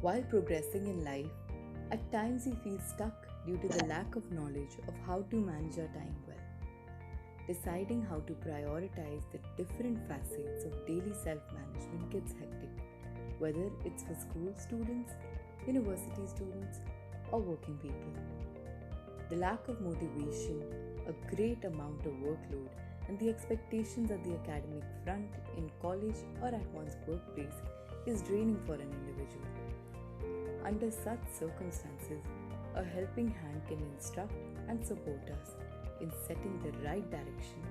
While progressing in life, at times we feel stuck due to the lack of knowledge of how to manage our time well. Deciding how to prioritize the different facets of daily self management gets hectic, whether it's for school students, university students, or working people. The lack of motivation, a great amount of workload, and the expectations at the academic front, in college, or at one's workplace is draining for an individual. Under such circumstances, a helping hand can instruct and support us in setting the right direction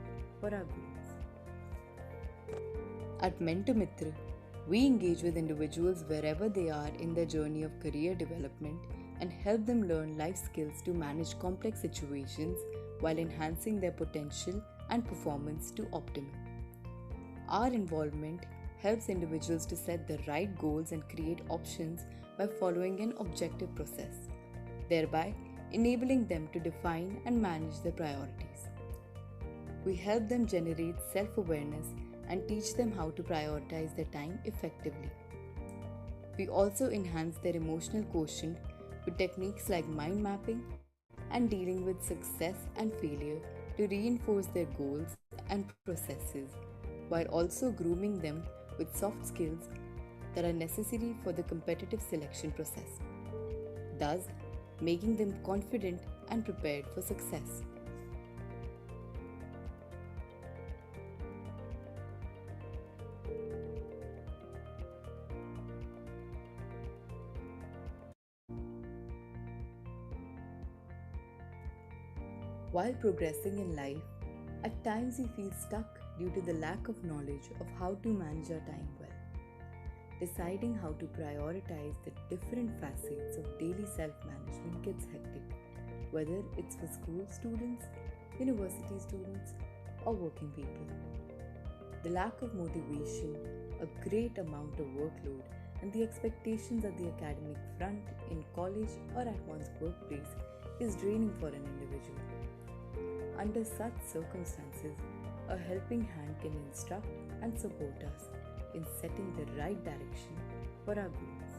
for our goals. At MentorMitr, we engage with individuals wherever they are in their journey of career development and help them learn life skills to manage complex situations while enhancing their potential and performance to optimum. Our involvement helps individuals to set the right goals and create options by following an objective process, thereby enabling them to define and manage their priorities. We help them generate self awareness and teach them how to prioritize their time effectively. We also enhance their emotional quotient with techniques like mind mapping and dealing with success and failure to reinforce their goals and processes, while also grooming them with soft skills that are necessary for the competitive selection process, thus making them confident and prepared for success. While progressing in life, at times we feel stuck due to the lack of knowledge of how to manage our time well. Deciding how to prioritize the different facets of daily self management gets hectic, whether it's for school students, university students, or working people. The lack of motivation, a great amount of workload, and the expectations at the academic front, in college, or at one's workplace is draining for an individual. Under such circumstances, a helping hand can instruct and support us in setting the right direction for our goals.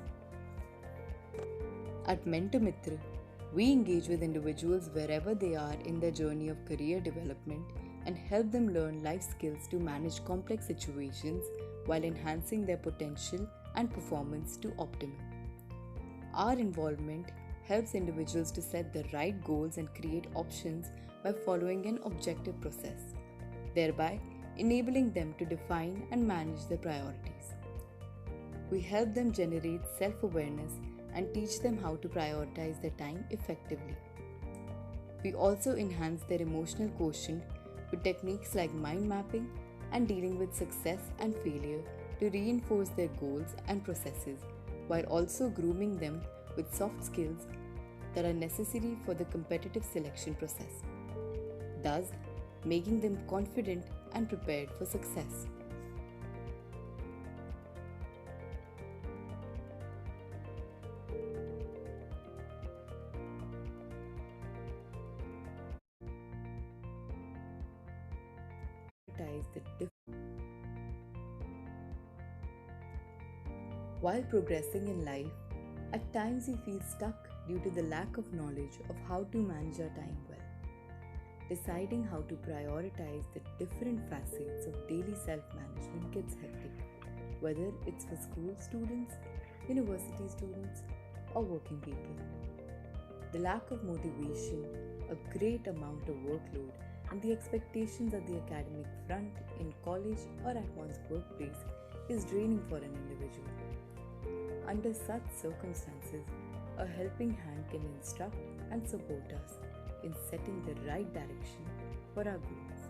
At MentorMitr, we engage with individuals wherever they are in their journey of career development and help them learn life skills to manage complex situations while enhancing their potential and performance to optimum. Our involvement helps individuals to set the right goals and create options by following an objective process, thereby enabling them to define and manage their priorities. We help them generate self awareness and teach them how to prioritize their time effectively. We also enhance their emotional quotient with techniques like mind mapping and dealing with success and failure to reinforce their goals and processes, while also grooming them with soft skills that are necessary for the competitive selection process, thus making them confident and prepared for success. While progressing in life, at times we feel stuck due to the lack of knowledge of how to manage our time well. Deciding how to prioritize the different facets of daily self management gets hectic, whether it's for school students, university students, or working people. The lack of motivation, a great amount of workload, and the expectations at the academic front, in college, or at one's workplace is draining for an individual. Under such circumstances, a helping hand can instruct and support us in setting the right direction for our goals.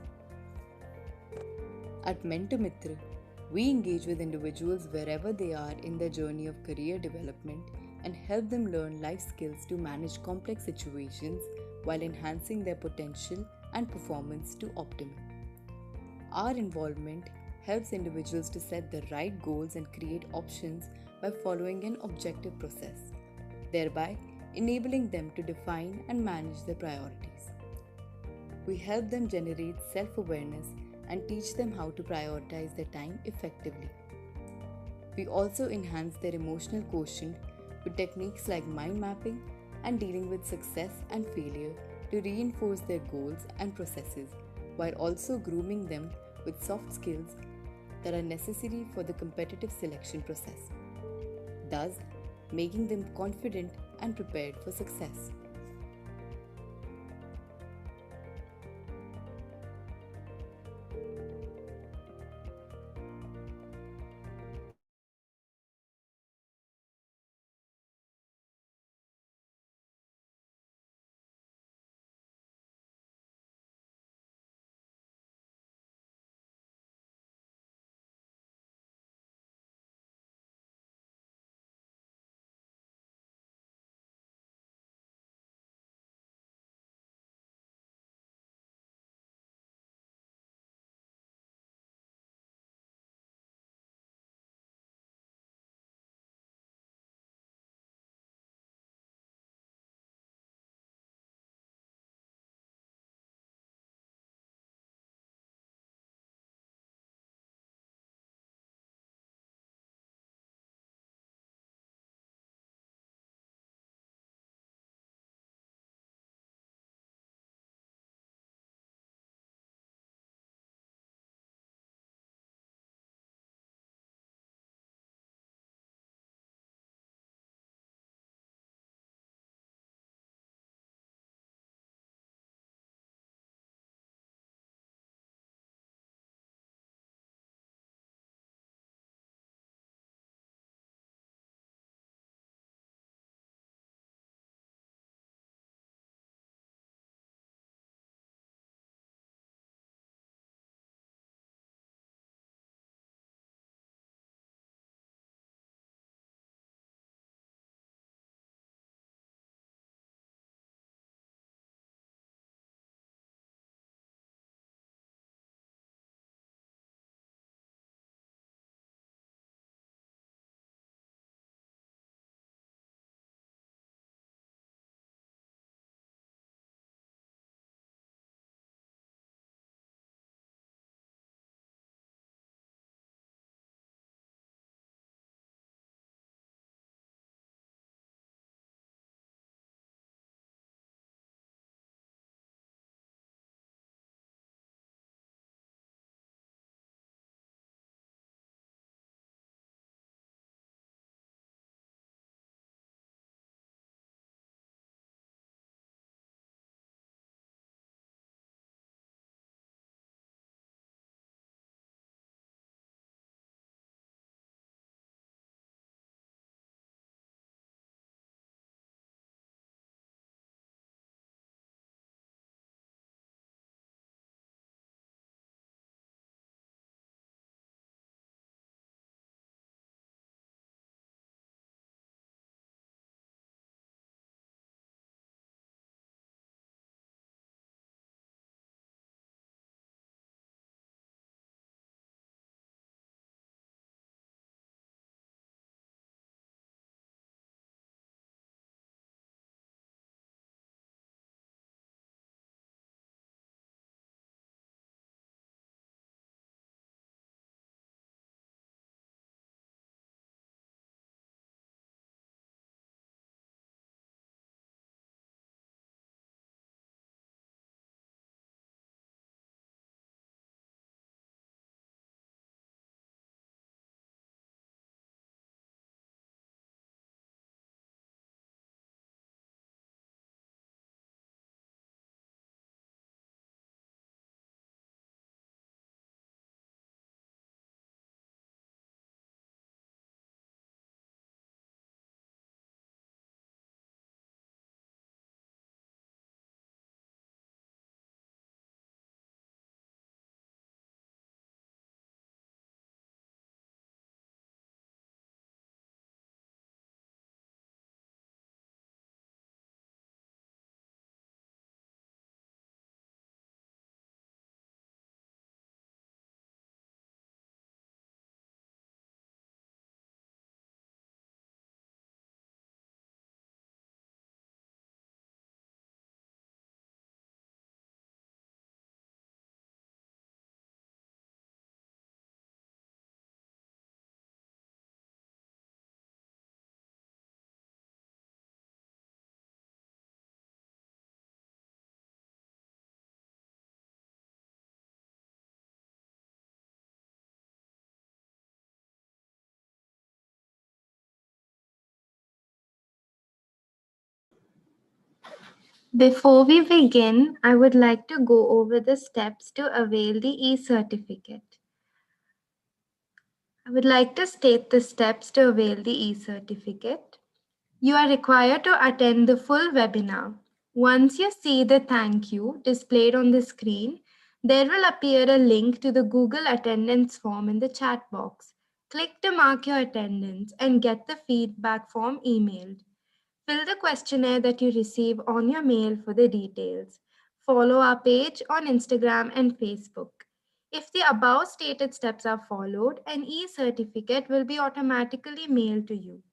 At MentorMitr, we engage with individuals wherever they are in their journey of career development and help them learn life skills to manage complex situations while enhancing their potential and performance to optimum. Our involvement helps individuals to set the right goals and create options by following an objective process, thereby enabling them to define and manage their priorities. We help them generate self awareness and teach them how to prioritize their time effectively. We also enhance their emotional quotient with techniques like mind mapping and dealing with success and failure to reinforce their goals and processes, while also grooming them with soft skills that are necessary for the competitive selection process, thus making them confident and prepared for success. Before we begin, I would like to go over the steps to avail the e-certificate. I would like to state the steps to avail the e-certificate. You are required to attend the full webinar. Once you see the thank you displayed on the screen, there will appear a link to the Google attendance form in the chat box. Click to mark your attendance and get the feedback form emailed. Fill the questionnaire that you receive on your mail for the details. Follow our page on Instagram and Facebook. If the above stated steps are followed, an e-certificate will be automatically mailed to you.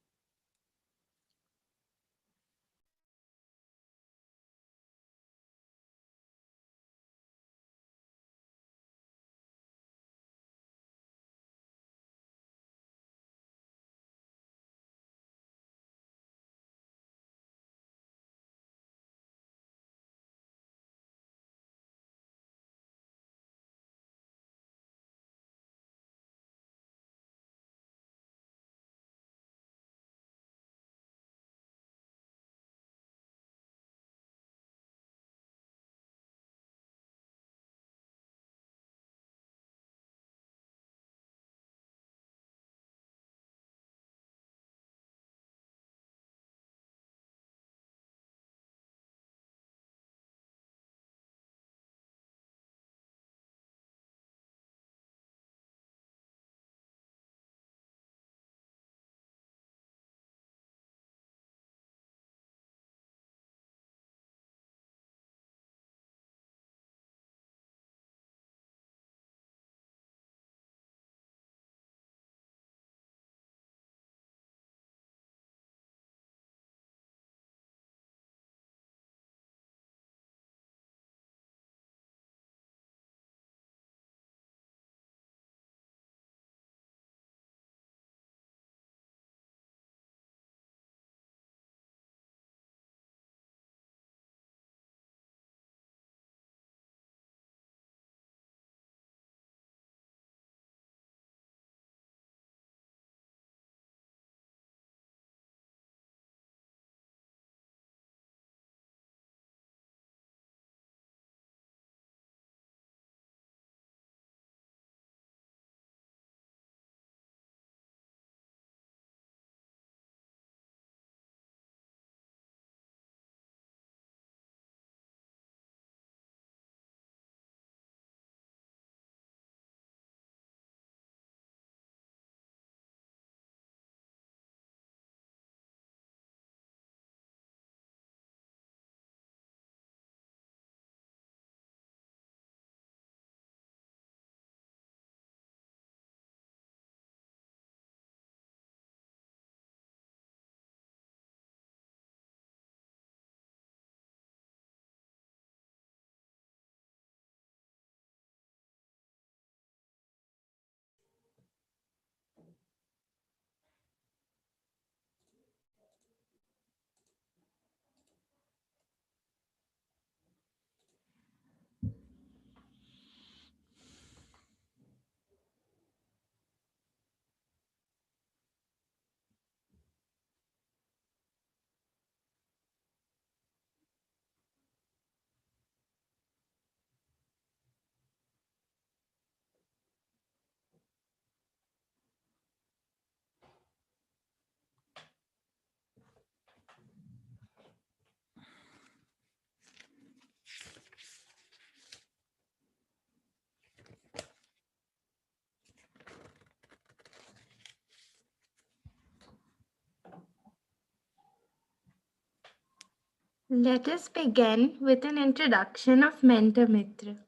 Let us begin with an introduction of MentorMitr.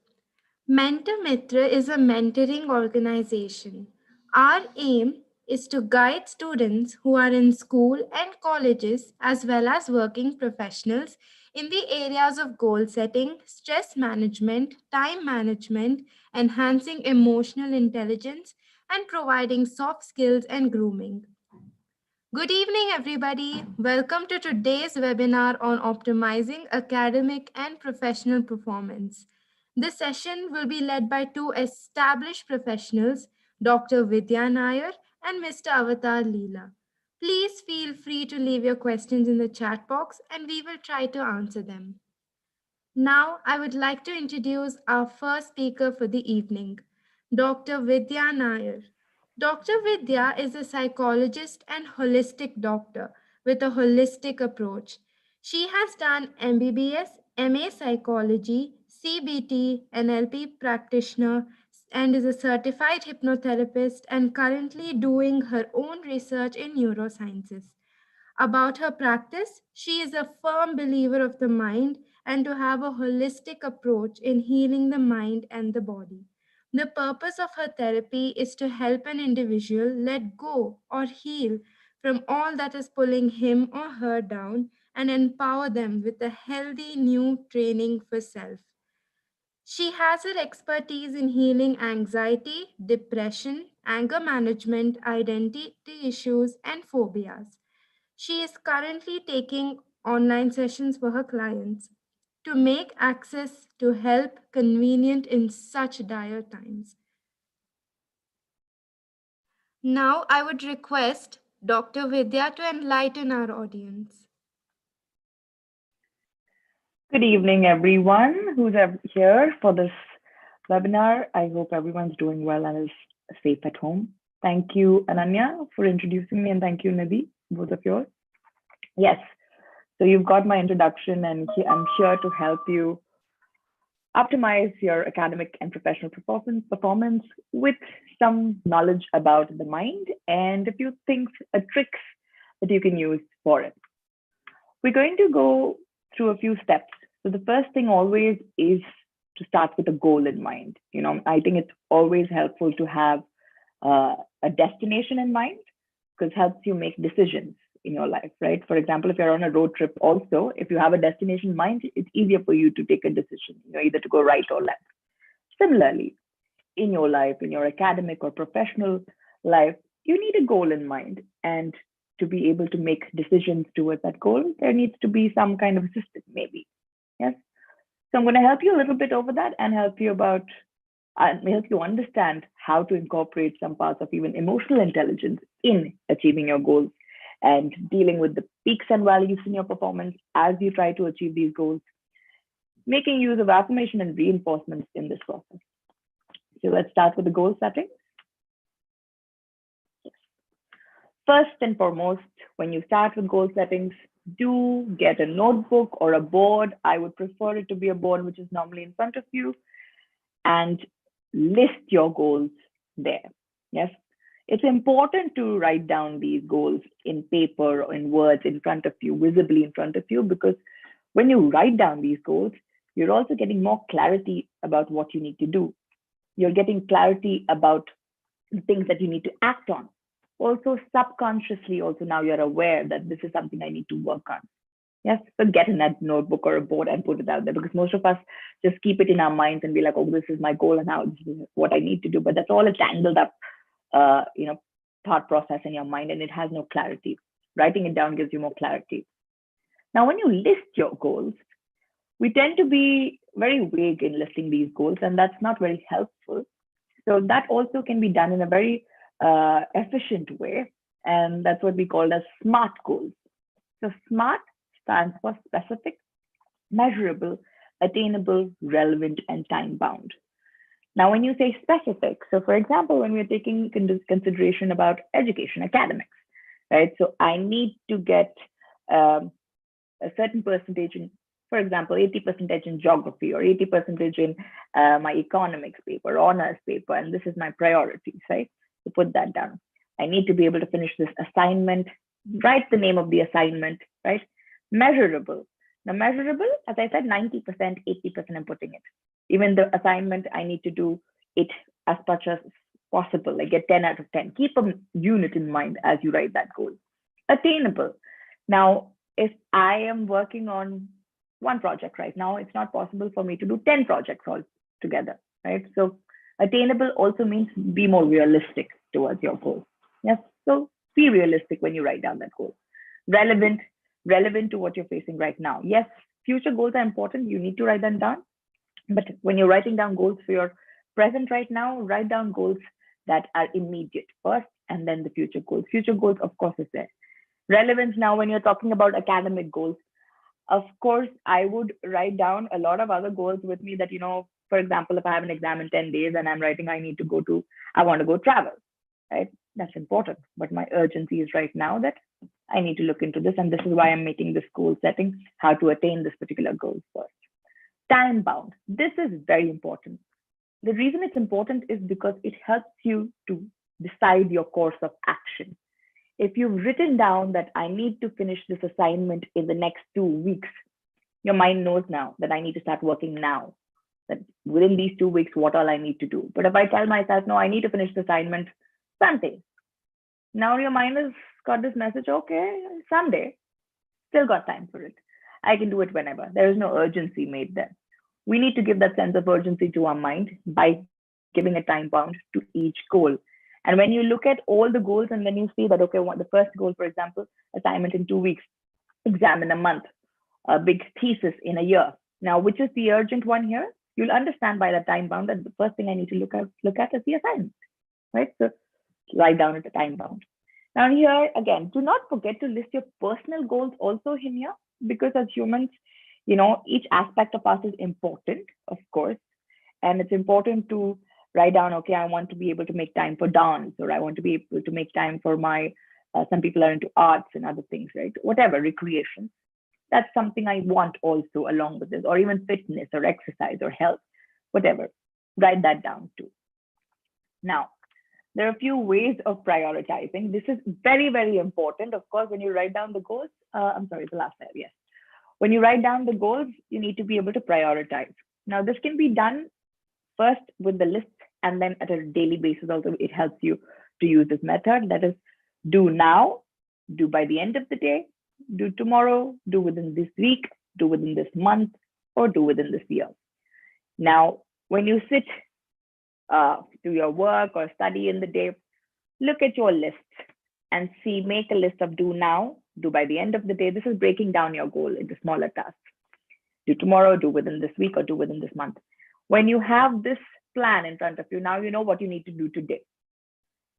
MentorMitr is a mentoring organization. Our aim is to guide students who are in school and colleges as well as working professionals in the areas of goal setting, stress management, time management, enhancing emotional intelligence, and providing soft skills and grooming. Good evening, everybody. Welcome to today's webinar on optimizing academic and professional performance. This session will be led by two established professionals, Dr. Vidya Nair and Mr. Avatar Leela. Please feel free to leave your questions in the chat box and we will try to answer them. Now, I would like to introduce our first speaker for the evening, Dr. Vidya Nair. Dr. Vidya is a psychologist and holistic doctor with a holistic approach. She has done MBBS, MA Psychology, CBT, NLP practitioner, and is a certified hypnotherapist and currently doing her own research in neurosciences. About her practice, she is a firm believer of the mind and to have a holistic approach in healing the mind and the body. The purpose of her therapy is to help an individual let go or heal from all that is pulling him or her down and empower them with a healthy new training for self. She has her expertise in healing anxiety, depression, anger management, identity issues, and phobias. She is currently taking online sessions for her clients to make access to help convenient in such dire times. Now, I would request Dr. Vidya to enlighten our audience. Good evening, everyone here for this webinar. I hope everyone's doing well and is safe at home. Thank you, Ananya, for introducing me, and thank you, Nidhi, both of yours. Yes, so you've got my introduction, and I'm here to help you optimize your academic and professional performance with some knowledge about the mind and a few things, tricks that you can use for it. We're going to go through a few steps. So the first thing always is to start with a goal in mind. I think it's always helpful to have a destination in mind because it helps you make decisions in your life, right? For example, if you're on a road trip also, if you have a destination in mind, it's easier for you to take a decision, either to go right or left. Similarly, in your life, in your academic or professional life, you need a goal in mind. And to be able to make decisions towards that goal, there needs to be some kind of system, maybe. Yes. So I'm going to help you a little bit over that and help you understand how to incorporate some parts of even emotional intelligence in achieving your goals and dealing with the peaks and valleys in your performance as you try to achieve these goals, making use of affirmation and reinforcements in this process. So let's start with the goal setting. First and foremost, when you start with goal settings, do get a notebook or a board. I would prefer it to be a board which is normally in front of you, and list your goals there. Yes, it's important to write down these goals in paper or in words in front of you, visibly in front of you, because when you write down these goals, you're also getting more clarity about what you need to do. You're getting clarity about the things that you need to act on. Also, subconsciously, also now you're aware that this is something I need to work on. Yes, so get in that notebook or a board and put it out there, because most of us just keep it in our minds and be like, oh, this is my goal and now this is what I need to do. But that's all a tangled up, thought process in your mind, and it has no clarity. Writing it down gives you more clarity. Now, when you list your goals, we tend to be very vague in listing these goals, and that's not very helpful. So that also can be done in a very efficient way, and that's what we call as SMART goals. So SMART stands for specific, measurable, attainable, relevant, and time bound. Now, when you say specific, so for example, when we're taking into consideration about education, academics, right? So I need to get a certain percentage in, for example, 80% in geography or 80% in my economics paper, honors paper, and this is my priorities, right? To put that down. I need to be able to finish this assignment, write the name of the assignment, right? Measurable. Now, measurable, as I said, 90%, 80% I'm putting it. Even the assignment, I need to do it as much as possible, like get 10 out of 10. Keep a unit in mind as you write that goal. Attainable. Now, if I am working on one project right now, it's not possible for me to do 10 projects all together, right? So attainable also means be more realistic towards your goal. Yes, so be realistic when you write down that goal. Relevant to what you're facing right now. Yes, future goals are important. You need to write them down. But when you're writing down goals for your present right now, write down goals that are immediate first, and then the future goals. Future goals, of course, is there. Relevance now, when you're talking about academic goals, Of course, I would write down a lot of other goals with me that, for example, if I have an exam in 10 days and I'm writing, I want to go travel, right? That's important. But my urgency is right now that I need to look into this. And this is why I'm making this goal setting, how to attain this particular goal first. Time bound. This is very important. The reason it's important is because it helps you to decide your course of action. If you've written down that I need to finish this assignment in the next 2 weeks, your mind knows now that I need to start working now. That within these 2 weeks, what all I need to do. But if I tell myself, no, I need to finish the assignment Sunday, now your mind has got this message, okay, someday, still got time for it. I can do it whenever. There is no urgency made there. We need to give that sense of urgency to our mind by giving a time bound to each goal. And when you look at all the goals and then you see that, okay, the first goal, for example, assignment in 2 weeks, exam in a month, a big thesis in a year. Now, which is the urgent one here? You'll understand by the time bound that the first thing I need to look at is the assignment, right? So write down at a time bound. Now here, again, do not forget to list your personal goals also in here, because as humans, each aspect of us is important, of course. And it's important to write down, okay, I want to be able to make time for dance, or I want to be able to make time for some people are into arts and other things, right? Whatever, recreation. That's something I want also along with this, or even fitness or exercise or health, whatever. Write that down too. Now, there are a few ways of prioritizing. This is very, very important. Of course, when you write down the goals, the last slide, yes. When you write down the goals, you need to be able to prioritize. Now, this can be done first with the list, and then at a daily basis also, it helps you to use this method. That is, do now, do by the end of the day, do tomorrow, do within this week, do within this month, or do within this year. Now, when you sit do your work or study in the day, look at your list and make a list of do now, do by the end of the day. This is breaking down your goal into smaller tasks. Do tomorrow, do within this week, or do within this month. When you have this plan in front of you, now you know what you need to do today.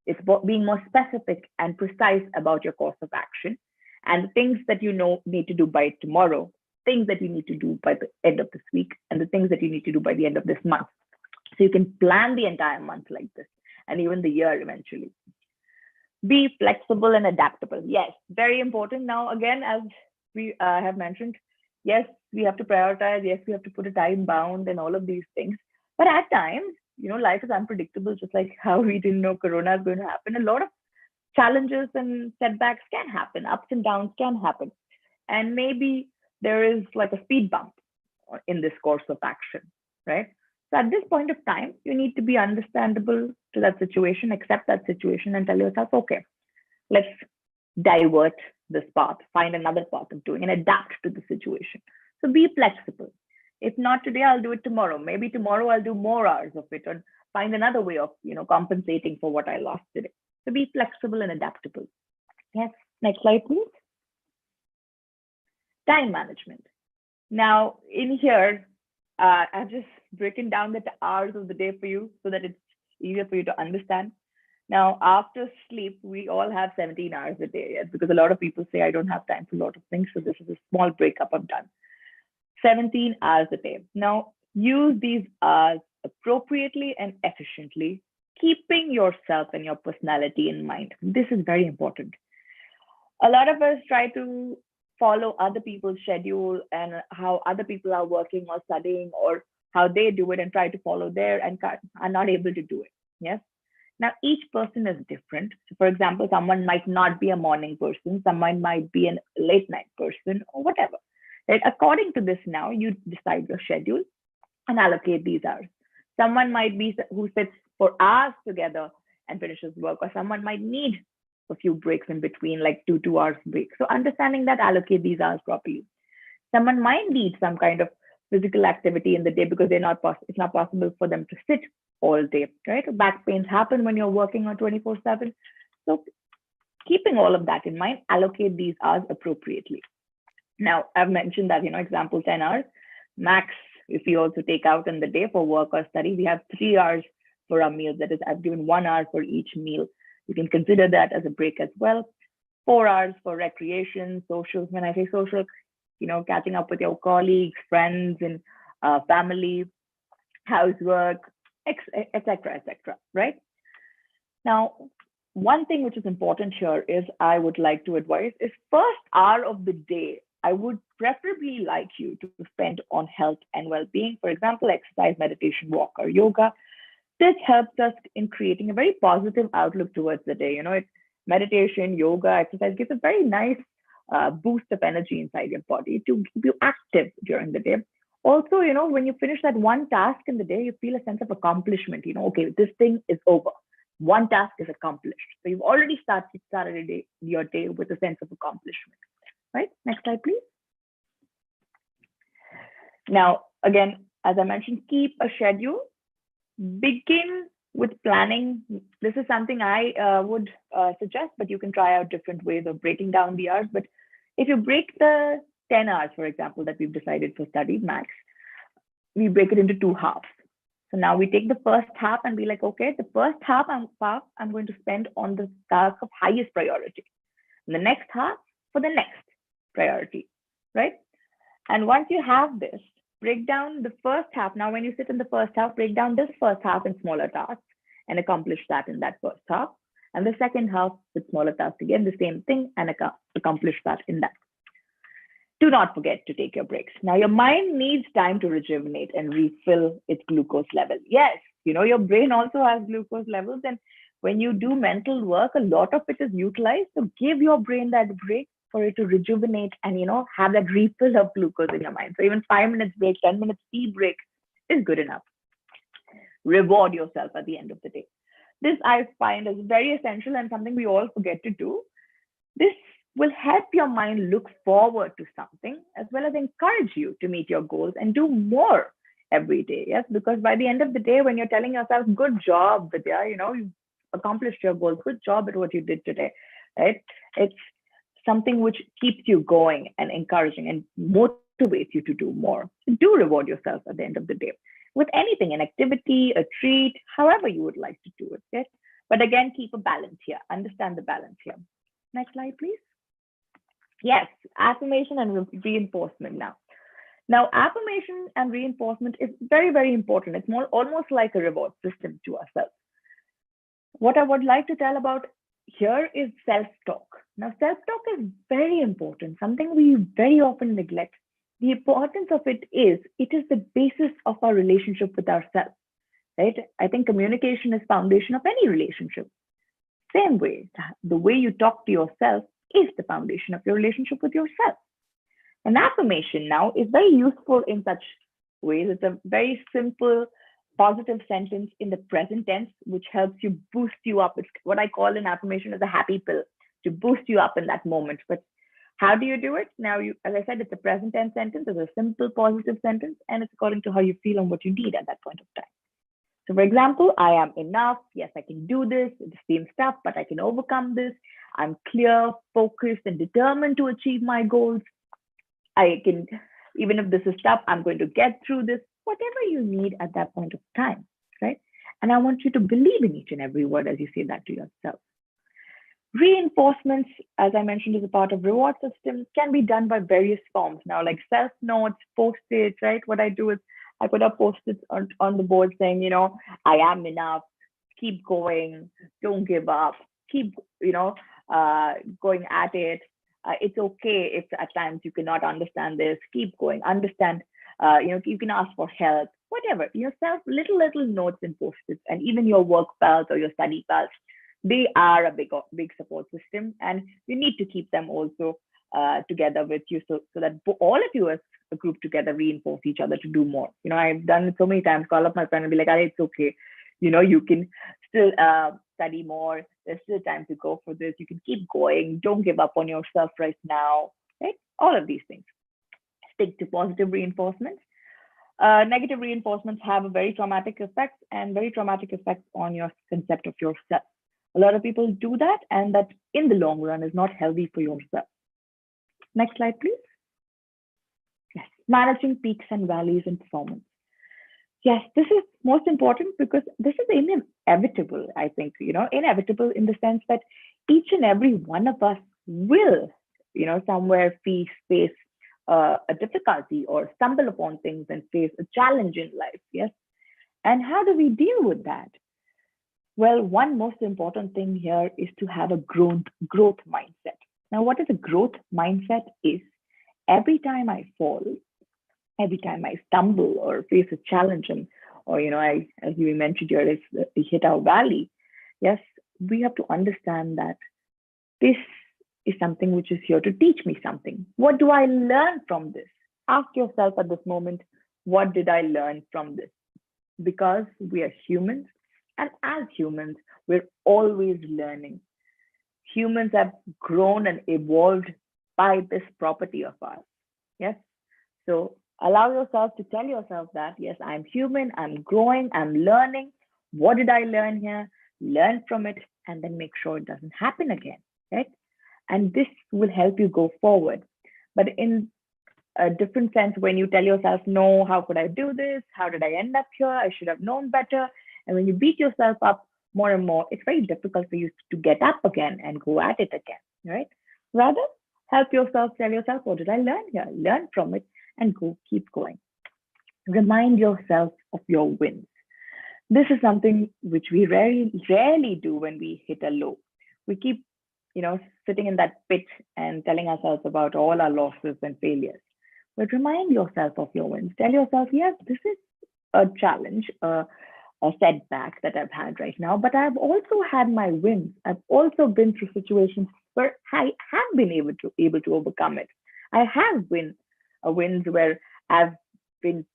It's being more specific and precise about your course of action and the things that you know need to do by tomorrow, things that you need to do by the end of this week, and the things that you need to do by the end of this month. So you can plan the entire month like this, and even the year eventually. Be flexible and adaptable. Yes, very important. Now, again, as we have mentioned, yes, we have to prioritize. Yes, we have to put a time bound and all of these things. But at times, life is unpredictable, just like how we didn't know Corona is going to happen. A lot of challenges and setbacks can happen. Ups and downs can happen. And maybe there is like a speed bump in this course of action, right? So at this point of time, you need to be understandable to that situation, accept that situation, and tell yourself, okay, let's divert this path, find another path of doing, and adapt to the situation. So be flexible. If not today, I'll do it tomorrow. Maybe tomorrow I'll do more hours of it, or find another way of compensating for what I lost today. So be flexible and adaptable. Yes, next slide, please. Time management. Now, in here, I've just broken down the hours of the day for you so that it's easier for you to understand. Now, after sleep, we all have 17 hours a day, yes, because a lot of people say, I don't have time for a lot of things. So this is a small breakup I've done. 17 hours a day. Now, use these hours appropriately and efficiently, keeping yourself and your personality in mind. This is very important. A lot of us try to follow other people's schedule and how other people are working or studying, or how they do it, and try to follow there and are not able to do it. Yes. Now, each person is different. So, for example, someone might not be a morning person, someone might be a late night person, or whatever. Right? According to this, now you decide your schedule and allocate these hours. Someone might be who sits for hours together and finishes work, or someone might need a few breaks in between, like 2 hours break. So understanding that, allocate these hours properly. Someone might need some kind of physical activity in the day because it's not possible for them to sit all day, right? Back pains happen when you're working on 24/7. So keeping all of that in mind, allocate these hours appropriately. Now, I've mentioned that, example, 10 hours max. If we also take out in the day for work or study, we have 3 hours for our meals. That is, I've given 1 hour for each meal. You can consider that as a break as well. 4 hours for recreation, social. When I say social, catching up with your colleagues, friends, and family, housework, etc., etc. Right? Now, one thing which is important here is I would like to advise is first hour of the day, I would preferably like you to spend on health and well-being. For example, exercise, meditation, walk, or yoga. This helps us in creating a very positive outlook towards the day. Meditation, yoga, exercise gives a very nice boost of energy inside your body to keep you active during the day. Also, when you finish that one task in the day, you feel a sense of accomplishment. Okay, this thing is over. One task is accomplished. So you've already started your day with a sense of accomplishment. Right? Next slide, please. Now, again, as I mentioned, keep a schedule. Begin with planning. This is something I would suggest, but you can try out different ways of breaking down the hours. But if you break the 10 hours, for example, that we've decided for study max, we break it into 2 halves. So now we take the first half and be like, okay, the first half I'm going to spend on the task of highest priority. And the next half for the next priority, right? And once you have this, break down the first half. Now, when you sit in the first half, break down this first half in smaller tasks and accomplish that in that first half. And the second half with smaller tasks, again, the same thing, and accomplish that in that. Do not forget to take your breaks. Now, your mind needs time to rejuvenate and refill its glucose level. Yes, your brain also has glucose levels. And when you do mental work, a lot of it is utilized. So give your brain that break for it to rejuvenate and, have that refill of glucose in your mind. So even 5 minutes break, 10 minutes tea break is good enough. Reward yourself at the end of the day. This I find is very essential and something we all forget to do. This will help your mind look forward to something as well as encourage you to meet your goals and do more every day. Yes, because by the end of the day, when you're telling yourself, good job, Vidya, you've accomplished your goals, good job at what you did today, right? It's something which keeps you going and encouraging and motivates you to do more. Do reward yourself at the end of the day with anything, an activity, a treat, however you would like to do it. Yes? But again, keep a balance here. Understand the balance here. Next slide, please. Yes, affirmation and reinforcement now. Now, affirmation and reinforcement is very, very important. It's almost like a reward system to ourselves. What I would like to tell about here is self-talk. Now, self-talk is very important, something we very often neglect. The importance of it is the basis of our relationship with ourselves, right? I think communication is foundation of any relationship. Same way, the way you talk to yourself is the foundation of your relationship with yourself. An affirmation now is very useful in such ways. It's a very simple, positive sentence in the present tense, which helps you boost you up. It's what I call an affirmation as a happy pill to boost you up in that moment. But how do you do it? Now, as I said, it's a present tense sentence. It's a simple, positive sentence, and it's according to how you feel and what you need at that point of time. So, for example, I am enough. Yes, I can do this. It seems tough, but I can overcome this. I'm clear, focused, and determined to achieve my goals. I can, even if this is tough, I'm going to get through this. Whatever you need at that point of time, right? And I want you to believe in each and every word as you say that to yourself. Reinforcements, as I mentioned, is a part of reward systems, can be done by various forms. Now, like self-notes, post-its, right? What I do is I put up post-its on the board saying, I am enough, keep going, don't give up, keep, going at it. It's okay if at times you cannot understand this, keep going, understand, you can ask for help, whatever, yourself, little notes and post-its, and even your work pals or your study pals, they are a big support system, and you need to keep them also together with you so that all of you as a group together reinforce each other to do more. I've done it so many times, call up my friend and be like, it's okay. You can still study more. There's still time to go for this. You can keep going. Don't give up on yourself right now, right? All of these things. Stick to positive reinforcements. Negative reinforcements have a very traumatic effect and very traumatic effects on your concept of yourself. A lot of people do that, and that in the long run is not healthy for yourself. Next slide, please. Yes, managing peaks and valleys in performance. Yes, this is most important because this is inevitable, I think, inevitable in the sense that each and every one of us will, somewhere face a difficulty or stumble upon things and face a challenge in life. Yes. And how do we deal with that? Well, one most important thing here is to have a growth mindset. Now, what is a growth mindset is every time I fall, every time I stumble or face a challenge, and or as you mentioned here, is we hit our valley. Yes, we have to understand that this is something which is here to teach me something. What do I learn from this? Ask yourself at this moment, what did I learn from this? Because we are humans, and as humans, we're always learning. Humans have grown and evolved by this property of ours. Yes. So allow yourself to tell yourself that, yes, I'm human, I'm growing, I'm learning. What did I learn here? Learn from it, and then make sure it doesn't happen again, right? And this will help you go forward. But in a different sense, when you tell yourself, no, how could I do this? How did I end up here? I should have known better. And when you beat yourself up more and more, it's very difficult for you to get up again and go at it again, right? Rather, help yourself, tell yourself, what did I learn here? Learn from it and keep going. Remind yourself of your wins. This is something which we rarely do when we hit a low. We keep, sitting in that pit and telling ourselves about all our losses and failures. But remind yourself of your wins. Tell yourself, yes, this is a challenge, a setback that I've had right now, but I've also had my wins. I've also been through situations where I have been able to overcome it. I have wins where I've been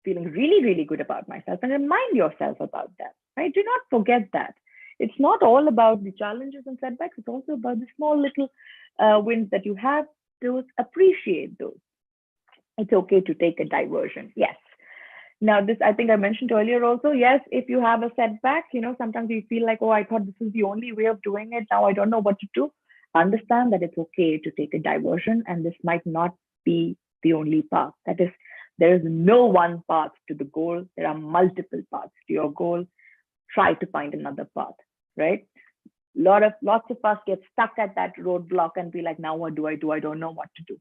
feeling really, really good about myself, and remind yourself about that, right? Do not forget that. It's not all about the challenges and setbacks. It's also about the small little wins that you have. Those, appreciate those. It's okay to take a diversion. Yes. Now, this, I think I mentioned earlier also, yes, if you have a setback, sometimes you feel like, oh, I thought this is the only way of doing it. Now I don't know what to do. Understand that it's okay to take a diversion, and this might not be the only path. That is, there is no one path to the goal. There are multiple paths to your goal. Try to find another path, right? Lots of us get stuck at that roadblock and be like, now what do I do? I don't know what to do.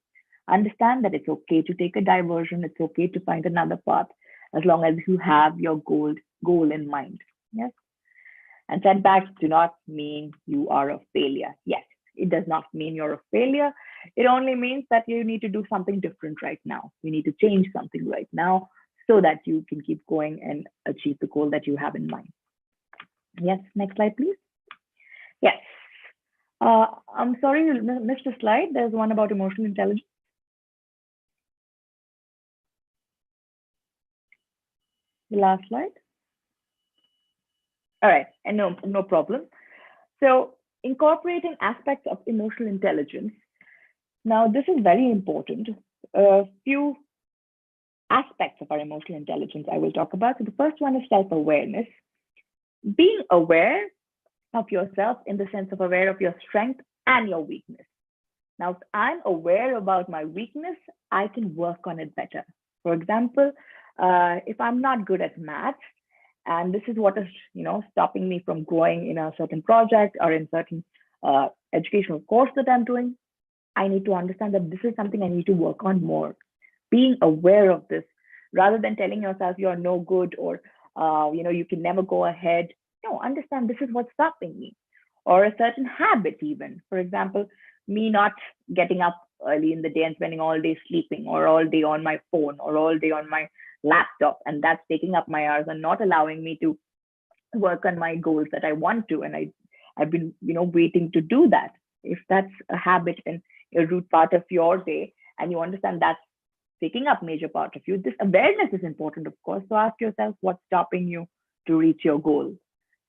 Understand that it's okay to take a diversion. It's okay to find another path, as long as you have your goal in mind. Yes. And setbacks do not mean you are a failure. Yes, it does not mean you're a failure. It only means that you need to do something different right now. You need to change something right now so that you can keep going and achieve the goal that you have in mind. Yes, next slide, please. Yes. I'm sorry you missed a slide. There's one about emotional intelligence. The last slide. All right, and no problem. So incorporating aspects of emotional intelligence. Now, this is very important. A few aspects of our emotional intelligence I will talk about. So the first one is self-awareness. Being aware of yourself in the sense of aware of your strength and your weakness. Now, if I'm aware about my weakness, I can work on it better. For example, if I'm not good at math, and this is what is stopping me from growing in a certain project or in certain educational course that I'm doing, I need to understand that this is something I need to work on more. Being aware of this, rather than telling yourself you're no good or you can never go ahead. No, understand this is what's stopping me. Or a certain habit, even. For example, me not getting up early in the day and spending all day sleeping, or all day on my phone, or all day on my laptop, and that's taking up my hours and not allowing me to work on my goals that I want to. And I've been waiting to do that. If that's a habit and a root part of your day, and you understand that's taking up major part of you, this awareness is important, of course. So ask yourself what's stopping you to reach your goal.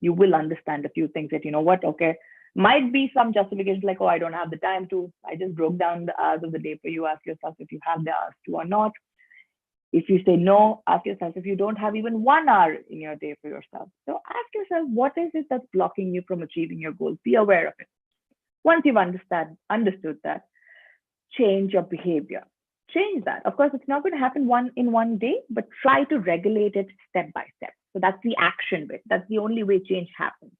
You will understand a few things that, okay, might be some justifications like, oh, I don't have the time to, I just broke down the hours of the day for you. Ask yourself if you have the hours to or not. If you say no, ask yourself if you don't have even 1 hour in your day for yourself. So ask yourself, what is it that's blocking you from achieving your goals? Be aware of it. Once you've understood that, change your behavior. Change that. Of course, it's not going to happen in one day, but try to regulate it step by step. So that's the action bit. That's the only way change happens.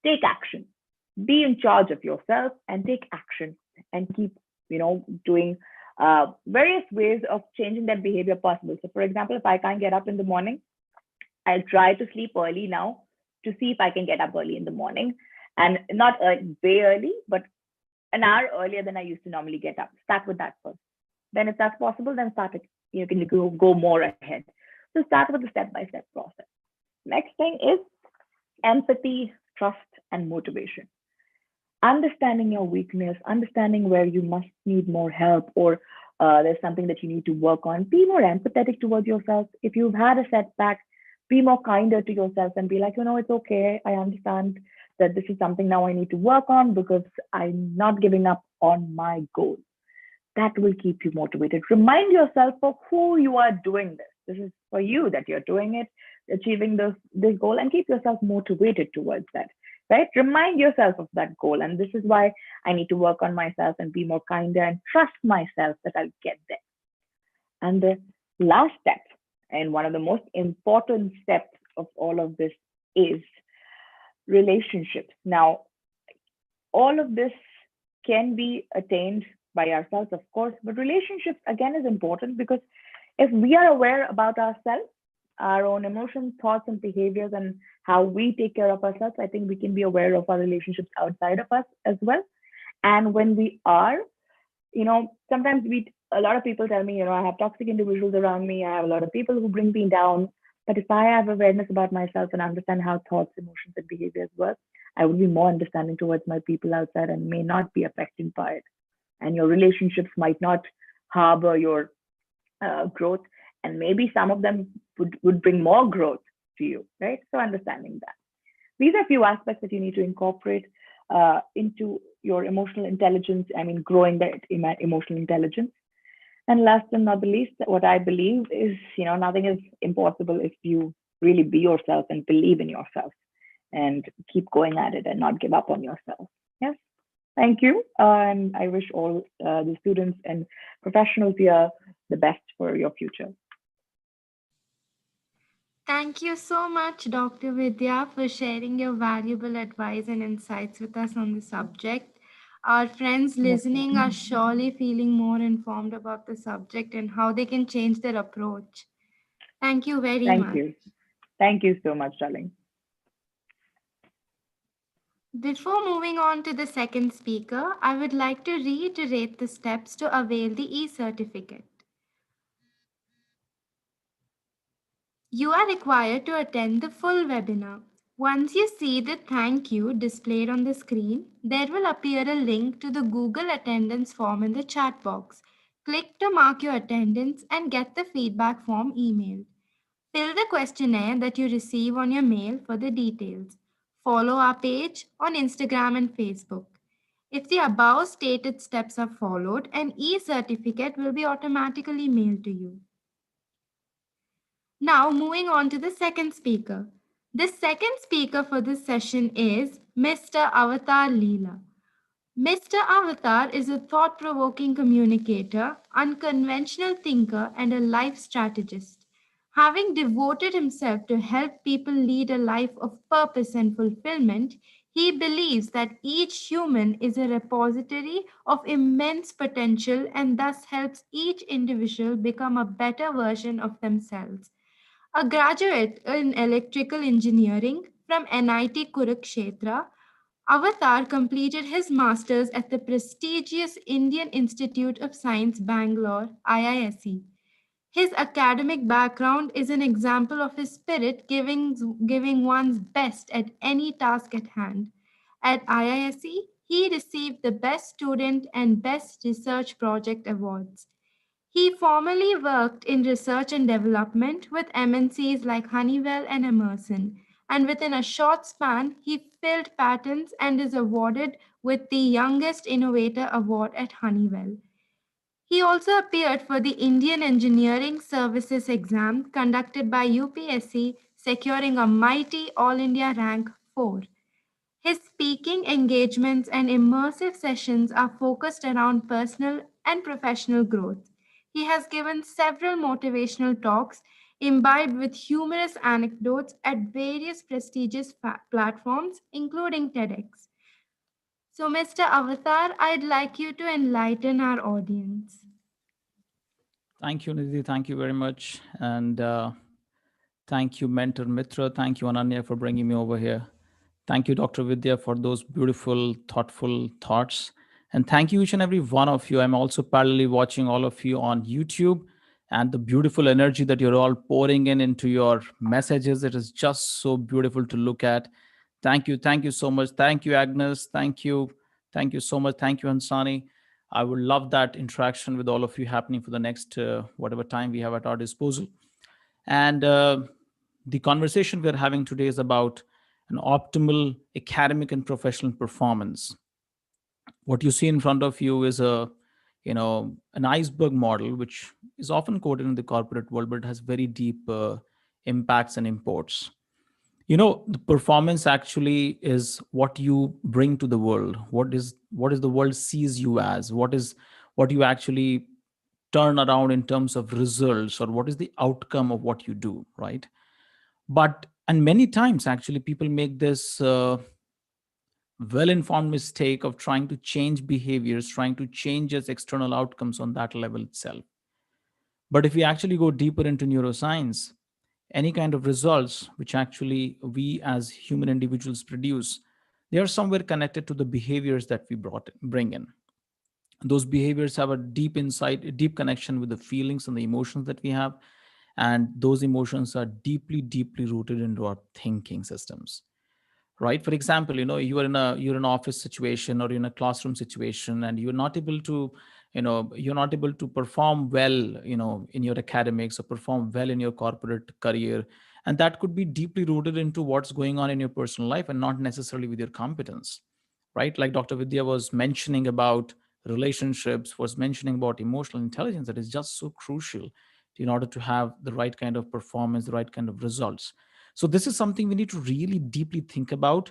Take action. Be in charge of yourself and take action, and keep, doing various ways of changing that behavior possible. So, for example, if I can't get up in the morning, I'll try to sleep early now to see if I can get up early in the morning, and not way early, but an hour earlier than I used to normally get up. Start with that first. Then, if that's possible, then start it. You can go more ahead. So, start with the step-by-step process. Next thing is empathy, trust, and motivation. Understanding your weakness, understanding where you must need more help, or there's something that you need to work on. Be more empathetic towards yourself. If you've had a setback, be more kinder to yourself and be like, it's okay. I understand that this is something now I need to work on because I'm not giving up on my goal. That will keep you motivated. Remind yourself of who you are doing this. This is for you that you're doing it, achieving this goal, and keep yourself motivated towards that. Right? Remind yourself of that goal. And this is why I need to work on myself and be more kinder and trust myself that I'll get there. And the last step, and one of the most important steps of all of this, is relationships. Now, all of this can be attained by ourselves, of course, but relationships again is important because if we are aware about ourselves, our own emotions, thoughts, and behaviors, and how we take care of ourselves, I think we can be aware of our relationships outside of us as well. And when we are, sometimes a lot of people tell me, I have toxic individuals around me. I have a lot of people who bring me down. But if I have awareness about myself and understand how thoughts, emotions, and behaviors work, I will be more understanding towards my people outside and may not be affected by it. And your relationships might not harbor your growth, and maybe some of them would bring more growth to you, right? So understanding that. These are a few aspects that you need to incorporate into your emotional intelligence. I mean, growing that emotional intelligence. And last and not the least, what I believe is, nothing is impossible if you really be yourself and believe in yourself and keep going at it and not give up on yourself. Yes. Thank you. And I wish all the students and professionals here the best for your future. Thank you so much, Dr. Vidya, for sharing your valuable advice and insights with us on the subject. Our friends Yes, listening are surely feeling more informed about the subject and how they can change their approach. Thank you very thank much. you. Thank you so much, darling. Before moving on to the second speaker, I would like to reiterate the steps to avail the e-certificate. You are required to attend the full webinar. Once you see the thank you displayed on the screen, there will appear a link to the Google attendance form in the chat box. Click to mark your attendance and get the feedback form emailed. Fill the questionnaire that you receive on your mail for the details. Follow our page on Instagram and Facebook. If the above stated steps are followed, an e-certificate will be automatically mailed to you. Now, moving on to the second speaker. The second speaker for this session is Mr. Avatar Leela. Mr. Avatar is a thought provoking communicator, unconventional thinker, and a life strategist. Having devoted himself to help people lead a life of purpose and fulfillment, he believes that each human is a repository of immense potential and thus helps each individual become a better version of themselves. A graduate in electrical engineering from NIT Kurukshetra, Avatar completed his master's at the prestigious Indian Institute of Science, Bangalore, IISc. His academic background is an example of his spirit giving one's best at any task at hand. At IISc, he received the Best Student and Best Research Project awards. He formerly worked in research and development with MNCs like Honeywell and Emerson, and within a short span, he filled patents and is awarded with the Youngest Innovator Award at Honeywell. He also appeared for the Indian Engineering Services exam conducted by UPSC, securing a mighty All India rank 4. His speaking engagements and immersive sessions are focused around personal and professional growth. He has given several motivational talks imbibed with humorous anecdotes at various prestigious platforms, including TEDx. So, Mr. Avatar, I'd like you to enlighten our audience. Thank you, Nidhi. Thank you very much. And thank you, Mentor Mitra. Thank you, Ananya, for bringing me over here. Thank you, Dr. Vidya, for those beautiful, thoughtful thoughts. And thank you, each and every one of you. I'm also parallelly watching all of you on YouTube, and the beautiful energy that you're all pouring in into your messages. It is just so beautiful to look at. Thank you. Thank you so much. Thank you, Agnes. Thank you. Thank you so much. Thank you, Hansani. I would love that interaction with all of you happening for the next whatever time we have at our disposal. And the conversation we're having today is about an optimal academic and professional performance. What you see in front of you is an iceberg model, which is often quoted in the corporate world, but it has very deep impacts and imports. The performance actually is what you bring to the world. What is the world sees you as? What you actually turn around in terms of results, or what is the outcome of what you do, right? But and many times actually people make this well informed mistake of trying to change behaviors, trying to change its external outcomes on that level itself. But if we actually go deeper into neuroscience, any kind of results which actually we as human individuals produce, they are somewhere connected to the behaviors that we bring in. Those behaviors have a deep insight, a deep connection with the feelings and the emotions that we have, and those emotions are deeply, deeply rooted into our thinking systems, right? For example, you're in an office situation or in a classroom situation, and you're not able to perform well, in your academics, or perform well in your corporate career. And that could be deeply rooted into what's going on in your personal life, and not necessarily with your competence, right? Like Dr. Vidya was mentioning about relationships, was mentioning about emotional intelligence, that is just so crucial in order to have the right kind of performance, the right kind of results. So this is something we need to really deeply think about.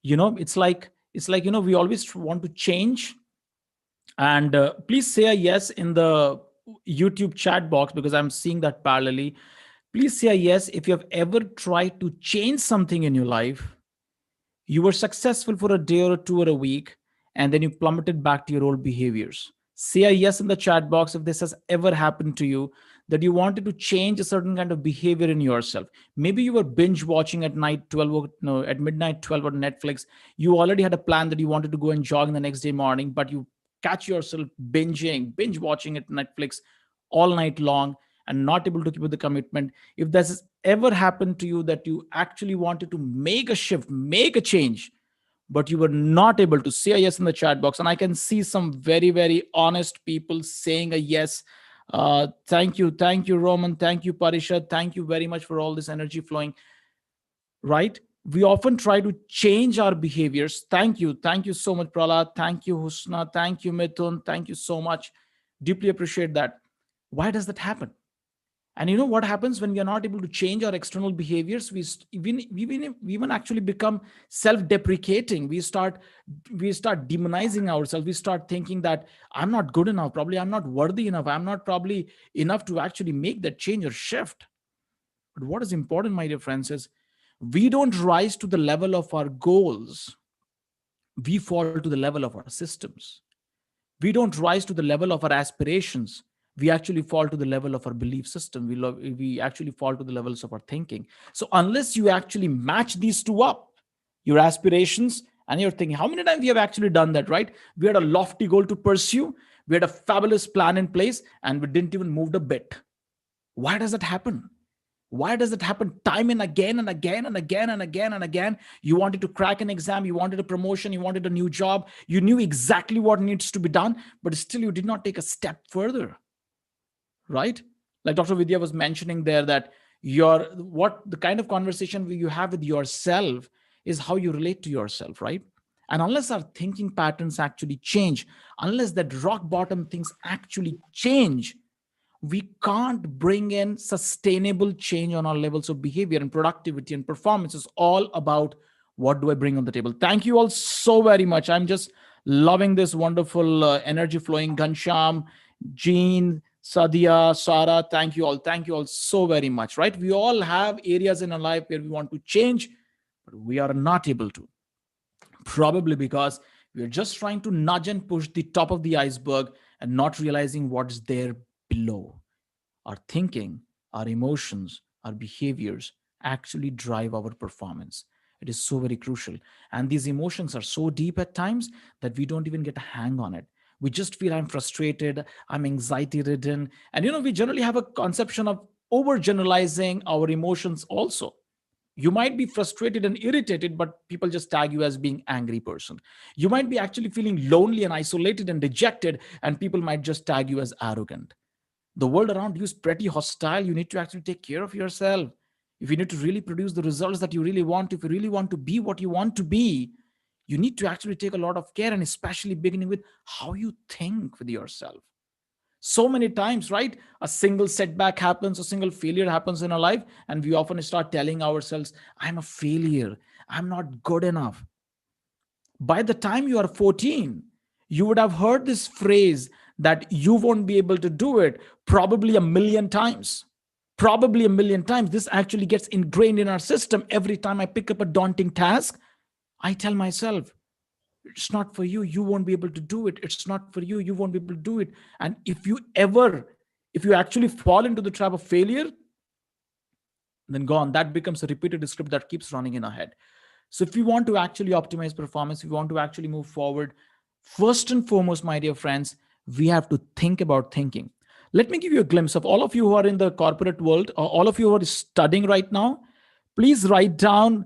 It's like we always want to change. And please say a yes in the YouTube chat box, because I'm seeing that parallelly. Please say a yes if you have ever tried to change something in your life. You were successful for a day or two or a week, and then you plummeted back to your old behaviors. Say a yes in the chat box if this has ever happened to you, that you wanted to change a certain kind of behavior in yourself. Maybe you were binge watching at night 12 or no, at midnight 12 on Netflix. You already had a plan that you wanted to go and jog in the next day morning, but you catch yourself binge watching at Netflix all night long, and not able to keep with the commitment. If this has ever happened to you, that you actually wanted to make a shift, make a change, but you were not able to, say a yes in the chat box. And I can see some very, very honest people saying a yes. Thank you, Roman. Thank you, Parishad. Thank you very much for all this energy flowing. Right? We often try to change our behaviors. Thank you so much, Prahlad. Thank you, Husna. Thank you, Mithun. Thank you so much. Deeply appreciate that. Why does that happen? And you know what happens when we are not able to change our external behaviors? We even actually become self-deprecating. We start demonizing ourselves. We start thinking that I'm not good enough. Probably I'm not worthy enough. I'm not probably enough to actually make that change or shift. But what is important, my dear friends, is we don't rise to the level of our goals. We fall to the level of our systems. We don't rise to the level of our aspirations. We actually fall to the level of our belief system. We actually fall to the levels of our thinking. So unless you actually match these two up, your aspirations and your thinking, how many times we have actually done that, right? We had a lofty goal to pursue, we had a fabulous plan in place, and we didn't even move a bit. Why does that happen? Why does it happen time and again and again and again and again and again? You wanted to crack an exam, you wanted a promotion, you wanted a new job, you knew exactly what needs to be done, but still you did not take a step further, right? Like Dr. Vidya was mentioning there, that the kind of conversation you have with yourself is how you relate to yourself, right? And unless our thinking patterns actually change, unless that rock bottom things actually change, we can't bring in sustainable change on our levels of behavior and productivity and performance. Is all about what do I bring on the table. Thank you all so very much. I'm just loving this wonderful energy flowing. Gansham, Jean, Sadia, Sarah, thank you all so very much. Right, we all have areas in our life where we want to change, but we are not able to, probably because we're just trying to nudge and push the top of the iceberg and not realizing what's there below. Our thinking, our emotions, our behaviors actually drive our performance. It is so very crucial. And these emotions are so deep at times that we don't even get a hang on it. We just feel I'm frustrated, I'm anxiety ridden. And we generally have a conception of overgeneralizing our emotions also. You might be frustrated and irritated, but people just tag you as being angry person. You might be actually feeling lonely and isolated and dejected, and people might just tag you as arrogant. The world around you is pretty hostile. You need to actually take care of yourself. If you need to really produce the results that you really want, if you really want to be what you want to be, you need to actually take a lot of care, and especially beginning with how you think with yourself. So many times, right? A single setback happens, a single failure happens in our life, and we often start telling ourselves, I'm a failure, I'm not good enough. By the time you are 14, you would have heard this phrase that you won't be able to do it probably a million times. Probably a million times. This actually gets ingrained in our system. Every time I pick up a daunting task, I tell myself, it's not for you, you won't be able to do it. It's not for you, you won't be able to do it. And if you actually fall into the trap of failure, then gone. That becomes a repeated script that keeps running in our head. So if we want to actually optimize performance, if we want to actually move forward, first and foremost, my dear friends, we have to think about thinking. Let me give you a glimpse of all of you who are in the corporate world, or all of you who are studying right now. Please write down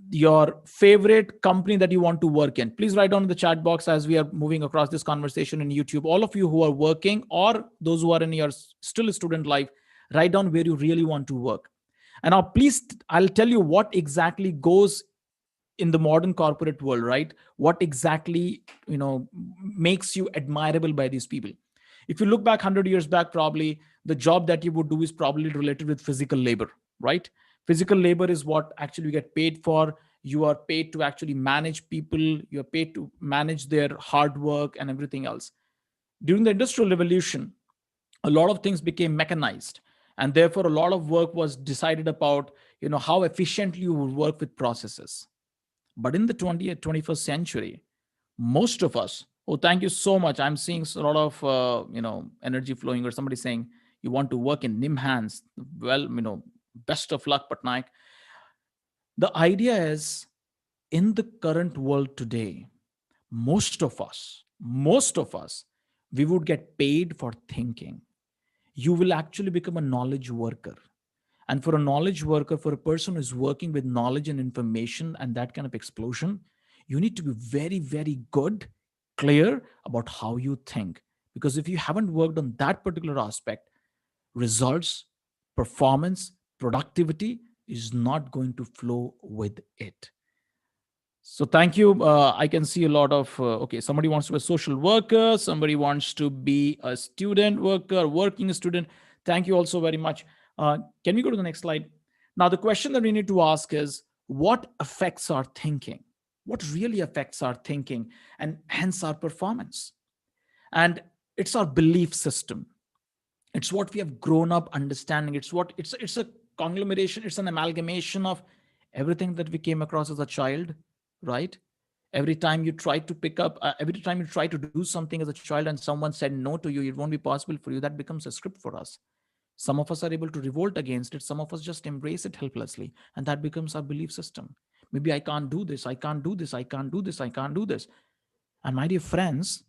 your favorite company that you want to work in. Please write down in the chat box as we are moving across this conversation in YouTube. All of you who are working, or those who are in your still student life, write down where you really want to work. And now, please, I'll tell you what exactly goes in the modern corporate world, right? What exactly, makes you admirable by these people. If you look back 100 years back, probably the job that you would do is probably related with physical labor, right? Physical labor is what actually you get paid for. You are paid to actually manage people. You are paid to manage their hard work and everything else. During the Industrial Revolution, a lot of things became mechanized, and therefore a lot of work was decided about how efficiently you would work with processes. But in the 20th 21st century, most of us, oh, thank you so much, I'm seeing a lot of energy flowing, or somebody saying you want to work in nimhans. Well, best of luck, Patnaik. The idea is, in the current world today, most of us, we would get paid for thinking. You will actually become a knowledge worker. And for a knowledge worker, for a person who's working with knowledge and information and that kind of explosion, you need to be very, very good, clear about how you think. Because if you haven't worked on that particular aspect, results, performance, productivity is not going to flow with it. So thank you. I can see a lot of, okay, somebody wants to be a social worker, somebody wants to be a student worker, working student. Thank you also very much. Can we go to the next slide? Now, the question that we need to ask is, what affects our thinking? What really affects our thinking and hence our performance? And it's our belief system. It's what we have grown up understanding. It's a conglomeration, it's an amalgamation of everything that we came across as a child, right? Every time you try to pick up every time you try to do something as a child and someone said no to you, it won't be possible for you, that becomes a script for us. Some of us are able to revolt against it, some of us just embrace it helplessly, and that becomes our belief system. Maybe I can't do this, I can't do this, I can't do this, I can't do this. And my dear friends,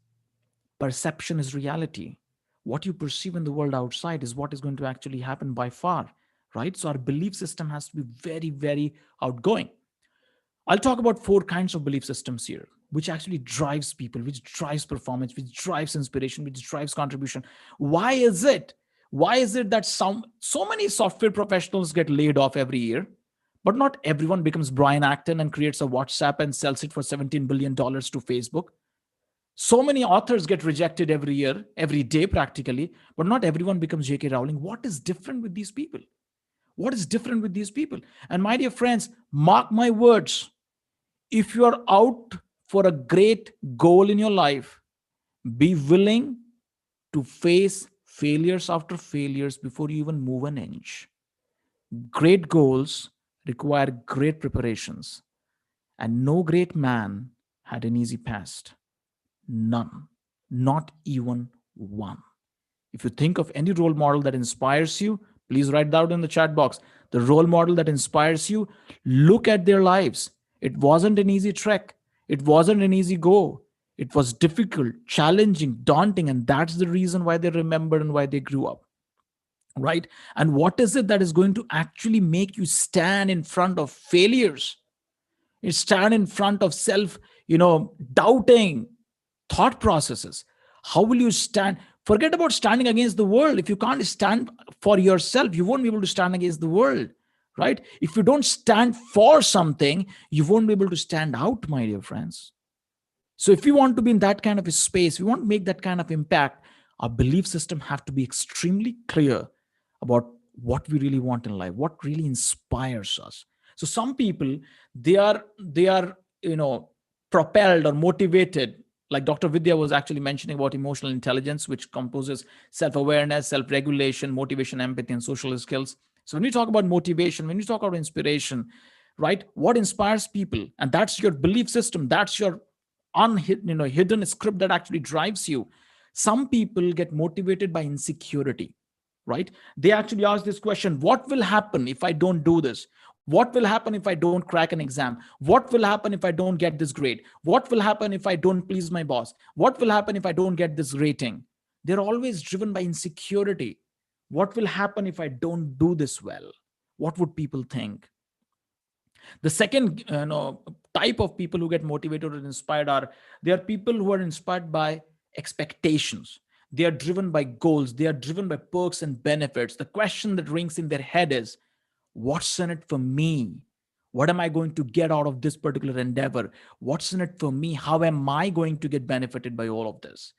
perception is reality. What you perceive in the world outside is what is going to actually happen by far, right? So our belief system has to be very, very outgoing. I'll talk about 4 kinds of belief systems here, which actually drives people, which drives performance, which drives inspiration, which drives contribution. Why is it? Why is it that so many software professionals get laid off every year, but not everyone becomes Brian Acton and creates a WhatsApp and sells it for $17 billion to Facebook? So many authors get rejected every year, every day practically, but not everyone becomes J.K. Rowling. What is different with these people? What is different with these people? And my dear friends, mark my words. If you are out for a great goal in your life, be willing to face failures after failures before you even move an inch. Great goals require great preparations, and no great man had an easy past. None. Not even one. If you think of any role model that inspires you, please write that in the chat box. The role model that inspires you, look at their lives. It wasn't an easy trek. It wasn't an easy go. It was difficult, challenging, daunting, and that's the reason why they remembered and why they grew up. Right? And what is it that is going to actually make you stand in front of failures? You stand in front of self, doubting thought processes. How will you stand? Forget about standing against the world. If you can't stand for yourself, you won't be able to stand against the world, right? If you don't stand for something, you won't be able to stand out, my dear friends. So if we want to be in that kind of a space, we want to make that kind of impact, our belief system have to be extremely clear about what we really want in life, what really inspires us. So some people, they are propelled or motivated, like Dr. Vidya was actually mentioning about emotional intelligence, which composes self-awareness, self-regulation, motivation, empathy, and social skills. So when we talk about motivation, when we talk about inspiration, right, what inspires people? And that's your belief system. That's your hidden script that actually drives you. Some people get motivated by insecurity, right? They actually ask this question: what will happen if I don't do this? What will happen if I don't crack an exam? What will happen if I don't get this grade? What will happen if I don't please my boss? What will happen if I don't get this rating? They're always driven by insecurity. What will happen if I don't do this well? What would people think? The second type of people who get motivated and inspired are, they are people who are inspired by expectations. They are driven by goals. They are driven by perks and benefits. The question that rings in their head is, what's in it for me? What am I going to get out of this particular endeavor? What's in it for me? How am I going to get benefited by all of this?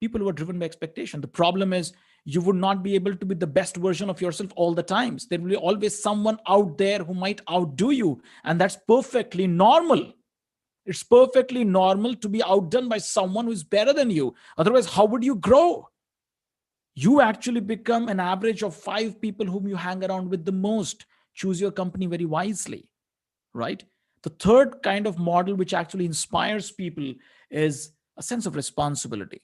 People who are driven by expectation. The problem is, you would not be able to be the best version of yourself all the times. There will be always someone out there who might outdo you, and that's perfectly normal. It's perfectly normal to be outdone by someone who's better than you. Otherwise, how would you grow? You actually become an average of 5 people whom you hang around with the most. Choose your company very wisely, right? The third kind of model which actually inspires people is a sense of responsibility.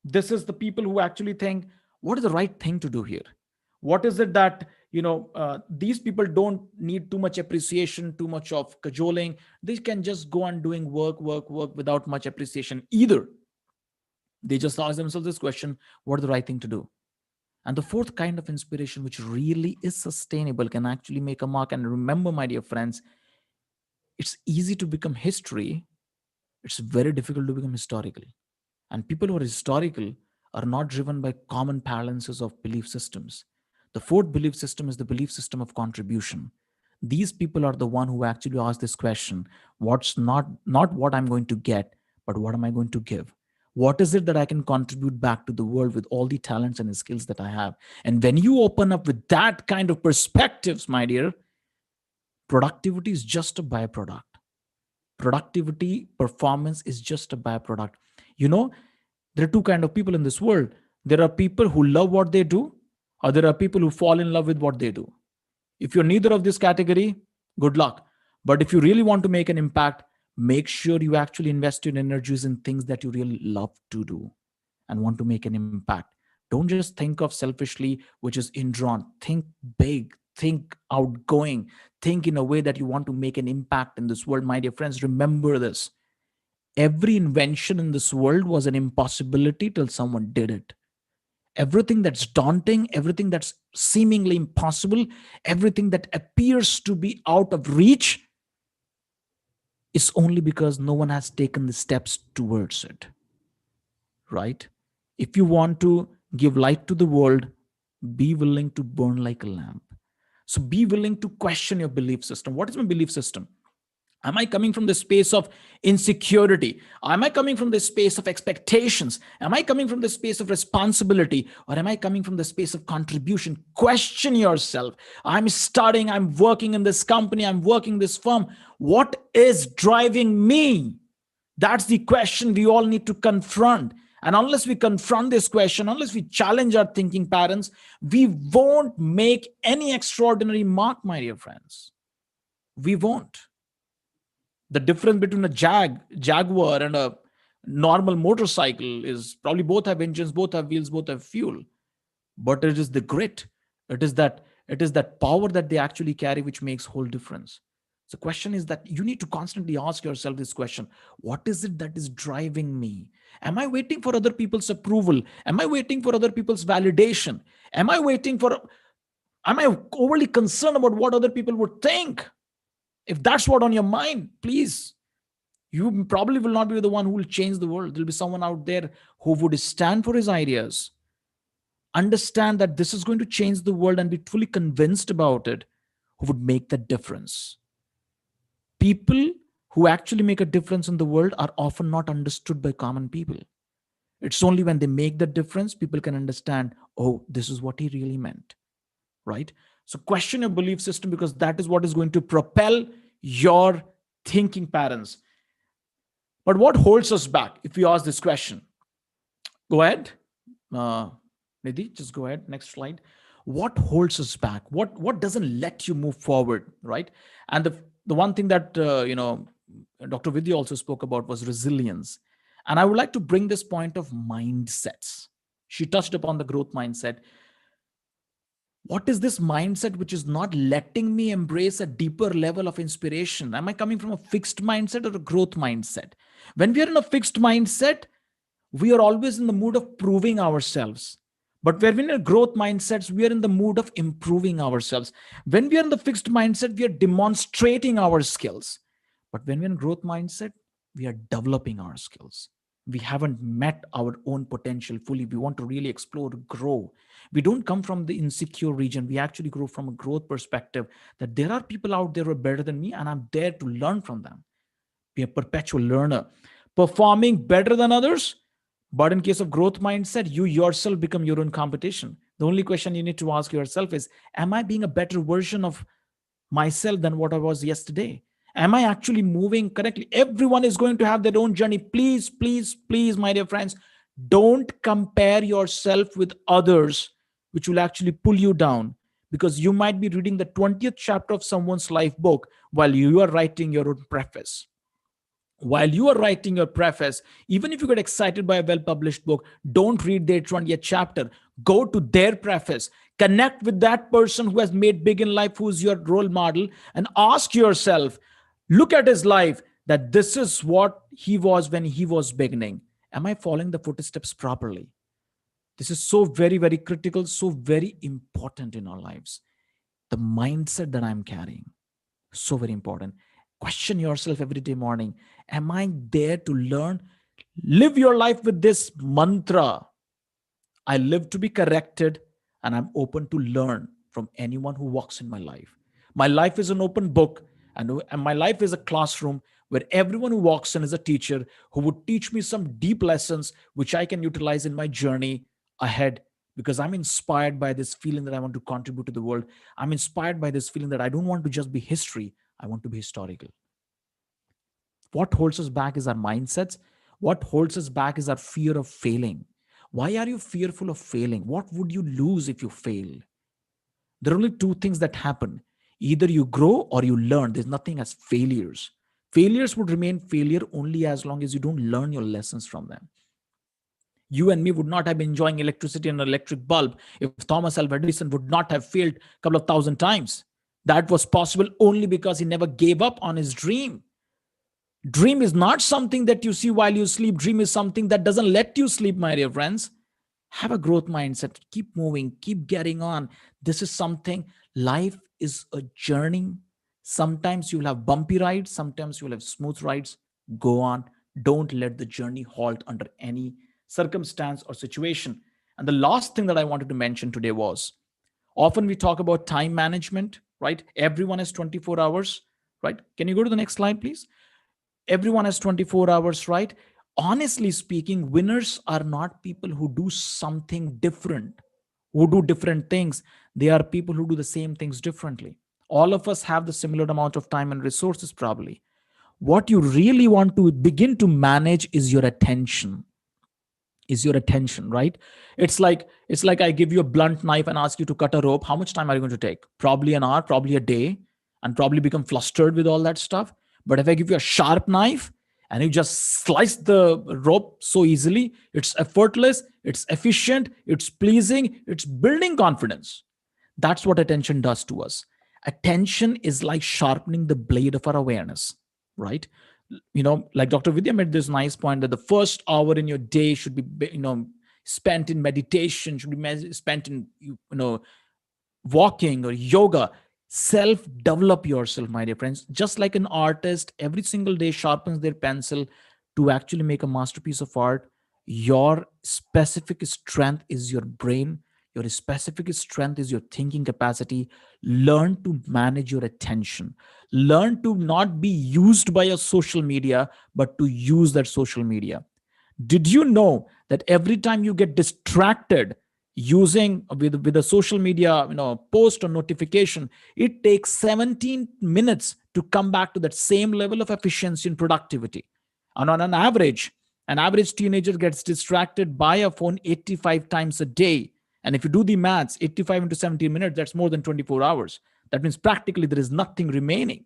This is the people who actually think, what is the right thing to do here? What is it that, these people don't need too much appreciation, too much of cajoling. They can just go on doing work without much appreciation either. They just ask themselves this question: what is the right thing to do? And the fourth kind of inspiration, which really is sustainable, can actually make a mark. And remember, my dear friends, it's easy to become history. It's very difficult to become historical. And people who are historical are not driven by common balances of belief systems. The fourth belief system is the belief system of contribution. These people are the one who actually ask this question: what's not what I'm going to get, but what am I going to give? What is it that I can contribute back to the world with all the talents and the skills that I have? And when you open up with that kind of perspectives, my dear, productivity is just a byproduct. Productivity, performance is just a byproduct. There are two kinds of people in this world. There are people who love what they do, or there are people who fall in love with what they do. If you're neither of this category, good luck. But if you really want to make an impact, make sure you actually invest your energies in things that you really love to do and want to make an impact. Don't just think of selfishly, which is indrawn. Think big, think outgoing, think in a way that you want to make an impact in this world. My dear friends, remember this: every invention in this world was an impossibility till someone did it. Everything that's daunting, everything that's seemingly impossible, everything that appears to be out of reach is only because no one has taken the steps towards it, right? If you want to give light to the world, be willing to burn like a lamp. So be willing to question your belief system. What is my belief system? Am I coming from the space of insecurity? Am I coming from the space of expectations? Am I coming from the space of responsibility? Or am I coming from the space of contribution? Question yourself. I'm working in this company, I'm working this firm. What is driving me? That's the question we all need to confront. And unless we confront this question, unless we challenge our thinking patterns, we won't make any extraordinary mark, my dear friends. We won't. The difference between a Jaguar and a normal motorcycle is probably both have engines, both have wheels, both have fuel. but it is the grit. It is that power that they actually carry which makes whole difference. The question is that you need to constantly ask yourself this question: what is it that is driving me? Am I waiting for other people's approval? Am I waiting for other people's validation? Am I overly concerned about what other people would think? If that's what on your mind, please, you probably will not be the one who will change the world. There'll be someone out there who would stand for his ideas, understand that this is going to change the world and be fully convinced about it, who would make that difference. People who actually make a difference in the world are often not understood by common people. It's only when they make the difference, people can understand, oh, this is what he really meant, right? So question your belief system, because that is what is going to propel your thinking patterns. But what holds us back if we ask this question? Go ahead. Nidhi, just go ahead. Next slide. What holds us back? What doesn't let you move forward, right? And the one thing that Dr. Vidya also spoke about was resilience. And I would like to bring this point of mindsets. She touched upon the growth mindset. What is this mindset which is not letting me embrace a deeper level of inspiration? Am I coming from a fixed mindset or a growth mindset? When we are in a fixed mindset, we are always in the mood of proving ourselves. But when we're in a growth mindset, we are in the mood of improving ourselves. When we are in the fixed mindset, we are demonstrating our skills. But when we're in growth mindset, we are developing our skills. We haven't met our own potential fully. We want to really explore, grow. We don't come from the insecure region. We actually grow from a growth perspective, that there are people out there who are better than me and I'm there to learn from them. Be a perpetual learner. Performing better than others. But in case of growth mindset, you yourself become your own competition. The only question you need to ask yourself is, am I being a better version of myself than what I was yesterday? Am I actually moving correctly? Everyone is going to have their own journey. Please, please, please, my dear friends, don't compare yourself with others, which will actually pull you down, because you might be reading the 20th chapter of someone's life book while you are writing your own preface. While you are writing your preface, even if you get excited by a well-published book, don't read their 20th chapter. Go to their preface. Connect with that person who has made big in life, who's your role model, and ask yourself, look at his life, that this is what he was when he was beginning. Am I following the footsteps properly? This is so very, very critical, so very important in our lives. The mindset that I'm carrying, so very important. Question yourself every day morning. Am I there to learn? Live your life with this mantra. I live to be corrected and I'm open to learn from anyone who walks in my life. My life is an open book, and my life is a classroom where everyone who walks in is a teacher who would teach me some deep lessons which I can utilize in my journey ahead, because I'm inspired by this feeling that I want to contribute to the world. I'm inspired by this feeling that I don't want to just be history. I want to be historical. What holds us back is our mindsets. What holds us back is our fear of failing. Why are you fearful of failing? What would you lose if you fail? There are only two things that happen. Either you grow or you learn. There's nothing as failures. Failures would remain failure only as long as you don't learn your lessons from them. You and me would not have been enjoying electricity and an electric bulb if Thomas Alva Edison would not have failed a couple of thousand times. That was possible only because he never gave up on his dream. Dream is not something that you see while you sleep. Dream is something that doesn't let you sleep, my dear friends. Have a growth mindset. Keep moving. Keep getting on. This is something. Life is a journey. Sometimes you'll have bumpy rides. Sometimes you'll have smooth rides. Go on. Don't let the journey halt under any circumstance or situation. And the last thing that I wanted to mention today was, often we talk about time management, right? Everyone has 24 hours, right? Can you go to the next slide, please? Everyone has 24 hours, right? Honestly speaking, winners are not people who do something different, who do different things. They are people who do the same things differently. All of us have the similar amount of time and resources, probably. What you really want to begin to manage is your attention. Right? It's like I give you a blunt knife and ask you to cut a rope. How much time are you going to take? Probably an hour, probably a day, and probably become flustered with all that stuff. But if I give you a sharp knife and you just slice the rope so easily. It's effortless, it's efficient, it's pleasing, it's building confidence. That's what attention does to us. Attention is like sharpening the blade of our awareness, right? Like Dr. Vidya made this nice point that the first hour in your day should be, spent in meditation, should be spent in, walking or yoga. Self develop yourself, my dear friends. Just like an artist every single day sharpens their pencil to actually make a masterpiece of art, your specific strength is your brain, your specific strength is your thinking capacity. Learn to manage your attention. Learn to not be used by your social media, but to use that social media. Did you know that every time you get distracted using with a social media, post or notification, it takes 17 minutes to come back to that same level of efficiency and productivity? And on an average teenager gets distracted by a phone 85 times a day. And if you do the maths, 85 into 17 minutes, that's more than 24 hours. That means practically there is nothing remaining.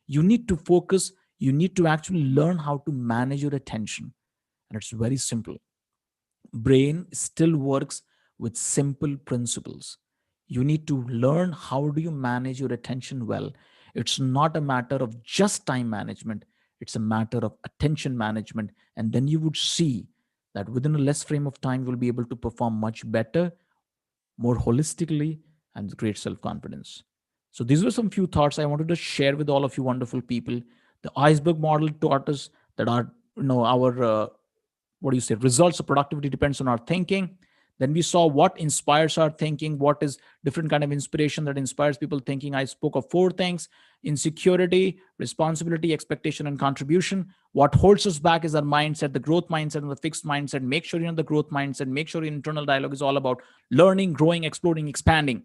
You need to focus. You need to actually learn how to manage your attention. And it's very simple. Brain still works with simple principles. You need to learn how do you manage your attention well. It's not a matter of just time management, it's a matter of attention management. And then you would see that within a less frame of time, you'll be able to perform much better, more holistically, and with great self-confidence. So these were some few thoughts I wanted to share with all of you wonderful people. The iceberg model taught us that our what do you say, results of productivity depends on our thinking. Then we saw what inspires our thinking, what is different kind of inspiration that inspires people thinking. I spoke of four things: insecurity, responsibility, expectation, and contribution. What holds us back is our mindset, the growth mindset and the fixed mindset. Make sure you're in the growth mindset. Make sure your internal dialogue is all about learning, growing, exploring, expanding.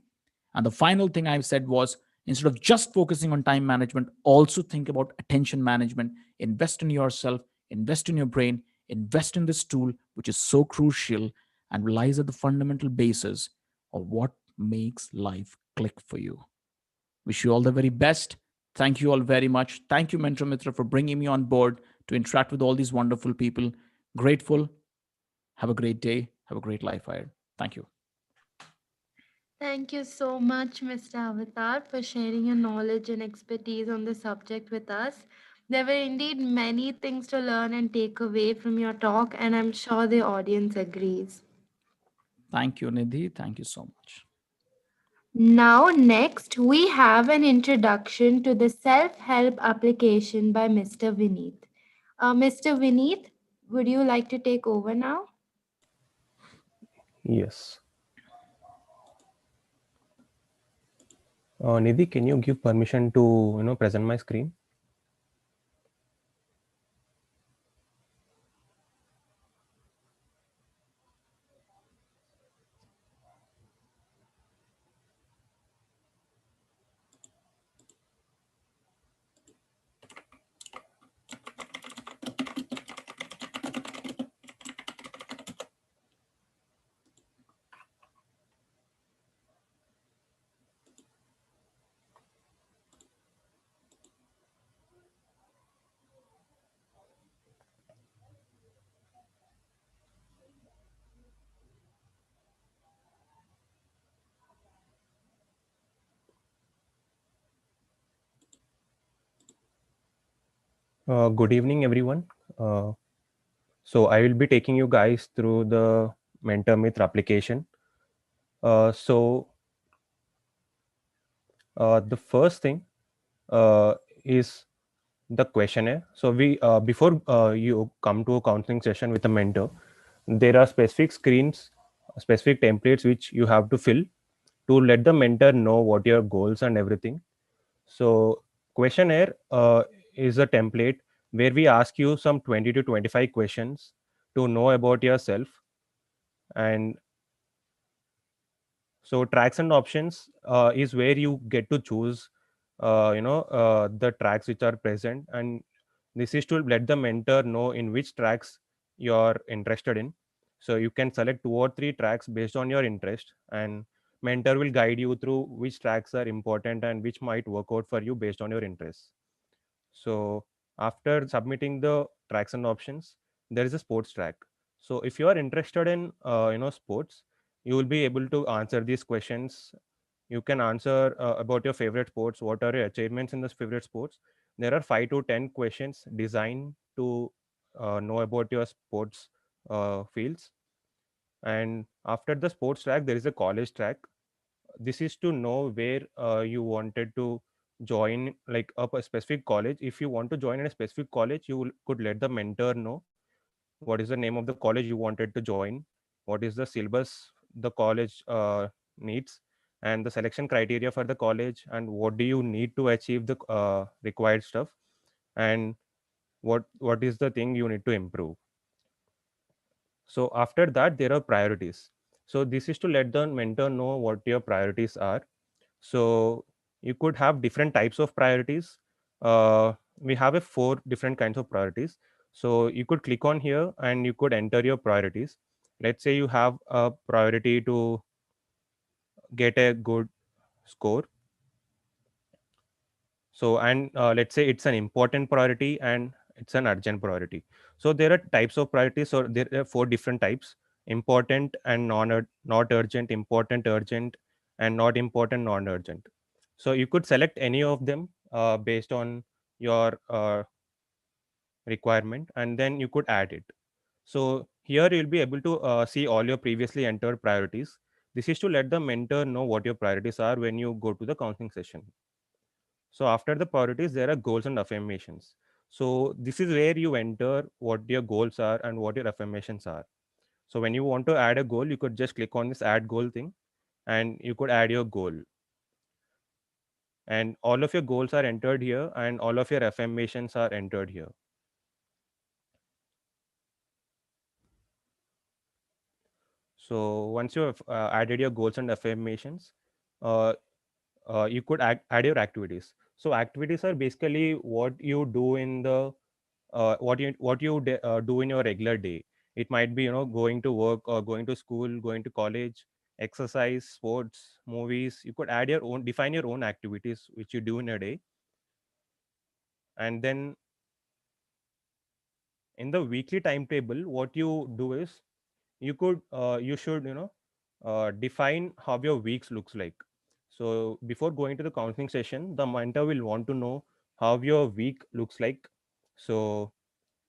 And the final thing I said was, instead of just focusing on time management, also think about attention management. Invest in yourself, invest in your brain, invest in this tool, which is so crucial and relies at the fundamental basis of what makes life click for you. Wish you all the very best. Thank you all very much. Thank you, MentorMitr, for bringing me on board to interact with all these wonderful people. Grateful. Have a great day. Have a great life ahead. Thank you. Thank you so much, Mr. Avatar, for sharing your knowledge and expertise on the subject with us. There were indeed many things to learn and take away from your talk, and I'm sure the audience agrees. Thank you, Nidhi. Thank you so much. Now, next, we have an introduction to the self help application by Mr. Vineet. Mr. Vineet, would you like to take over now? Yes. Nidhi, can you give permission to present my screen? Good evening, everyone. So I will be taking you guys through the MentorMitr application. So the first thing is the questionnaire. So we before you come to a counseling session with a mentor, there are specific screens, specific templates which you have to fill to let the mentor know what your goals and everything. So questionnaire is a template where we ask you some 20 to 25 questions to know about yourself. And so tracks and options is where you get to choose the tracks which are present, and this is to let the mentor know in which tracks you're interested in. So you can select 2 or 3 tracks based on your interest, and mentor will guide you through which tracks are important and which might work out for you based on your interests. So After submitting the tracks and options, there is a sports track. So if you are interested in sports, you will be able to answer these questions. You can answer about your favorite sports, what are your achievements in the favorite sports. There are 5 to 10 questions designed to know about your sports fields. And after the sports track, there is a college track. This is to know where you wanted to join, like up a specific college. If you want to join in a specific college, could let the mentor know what is the name of the college you wanted to join, what is the syllabus the college needs, and the selection criteria for the college, and what do you need to achieve the required stuff, and what is the thing you need to improve. So after that, there are priorities. So this is to let the mentor know what your priorities are. So you could have different types of priorities. We have a 4 different kinds of priorities. So you could click on here and you could enter your priorities. Let's say you have a priority to get a good score. So, and let's say it's an important priority and it's an urgent priority. So there are types of priorities. So there are 4 different types: important and not urgent, important, urgent, and not important, non urgent. So you could select any of them based on your requirement, and then you could add it. So here you'll be able to see all your previously entered priorities. This is to let the mentor know what your priorities are when you go to the counseling session. So after the priorities, there are goals and affirmations. So this is where you enter what your goals are and what your affirmations are. So when you want to add a goal, you could just click on this add goal thing and you could add your goal. And all of your goals are entered here and all of your affirmations are entered here. So once you have added your goals and affirmations, uh, you could add your activities. So activities are basically what you do in the do in your regular day. It might be going to work or going to school, going to college, exercise, sports, movies. You could add your own, define your own activities which you do in a day, and then in the weekly timetable, what you do is you should define how your weeks looks like. So before going to the counseling session, the mentor will want to know how your week looks like. So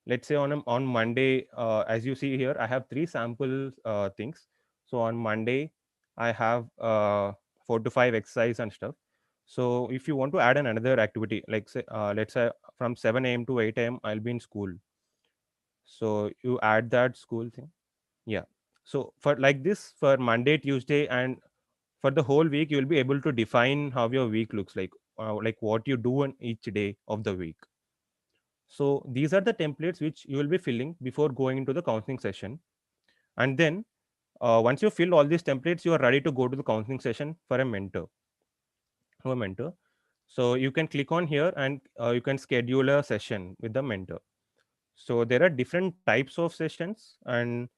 let's say on Monday, as you see here, I have 3 sample things. So on Monday, I have 4 to 5 exercise and stuff. So if you want to add another activity, like say let's say from 7 a.m. to 8 a.m. I'll be in school. So you add that school thing. Yeah. So for like this, for Monday, Tuesday, and for the whole week, you'll be able to define how your week looks like what you do on each day of the week. So these are the templates which you will be filling before going into the counseling session. And then once you fill all these templates, you are ready to go to the counseling session for a mentor. For a mentor. So you can click on here and you can schedule a session with the mentor. So there are different types of sessions, and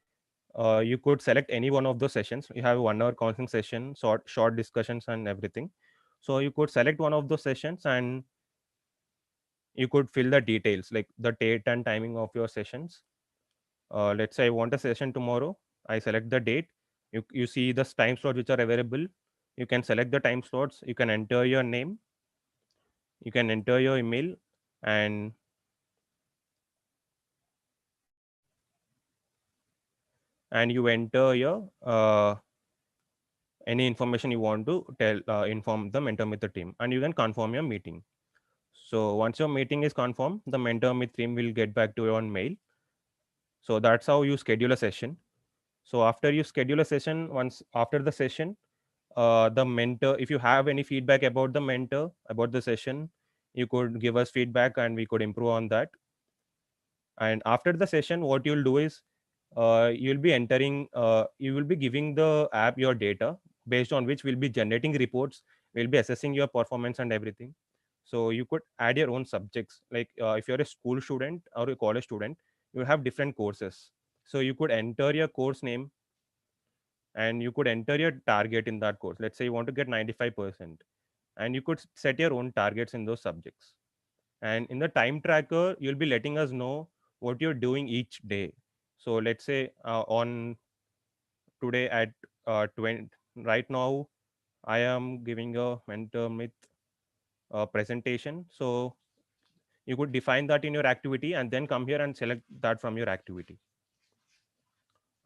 you could select any one of those sessions. You have 1 hour counseling session, short discussions and everything. So you could select one of those sessions and you could fill the details like the date and timing of your sessions. Let's say I want a session tomorrow. I select the date. You see the time slots which are available. You can select the time slots. You can enter your name. You can enter your email, and you enter your any information you want to tell inform the MentorMitr team, and you can confirm your meeting. So once your meeting is confirmed, the MentorMitr team will get back to you on mail. So that's how you schedule a session. So after you schedule a session, once after the session, the mentor, if you have any feedback about the mentor about the session, you could give us feedback and we could improve on that. And after the session, what you'll do is you will be giving the app your data based on which we'll be generating reports. We'll be assessing your performance and everything. So you could add your own subjects, like if you're a school student or a college student, you have different courses. So you could enter your course name and you could enter your target in that course. Let's say you want to get 95%, and you could set your own targets in those subjects. And in the time tracker, you'll be letting us know what you're doing each day. So let's say on today at 20 right now, I am giving a MentorMitr presentation. So you could define that in your activity and then come here and select that from your activity.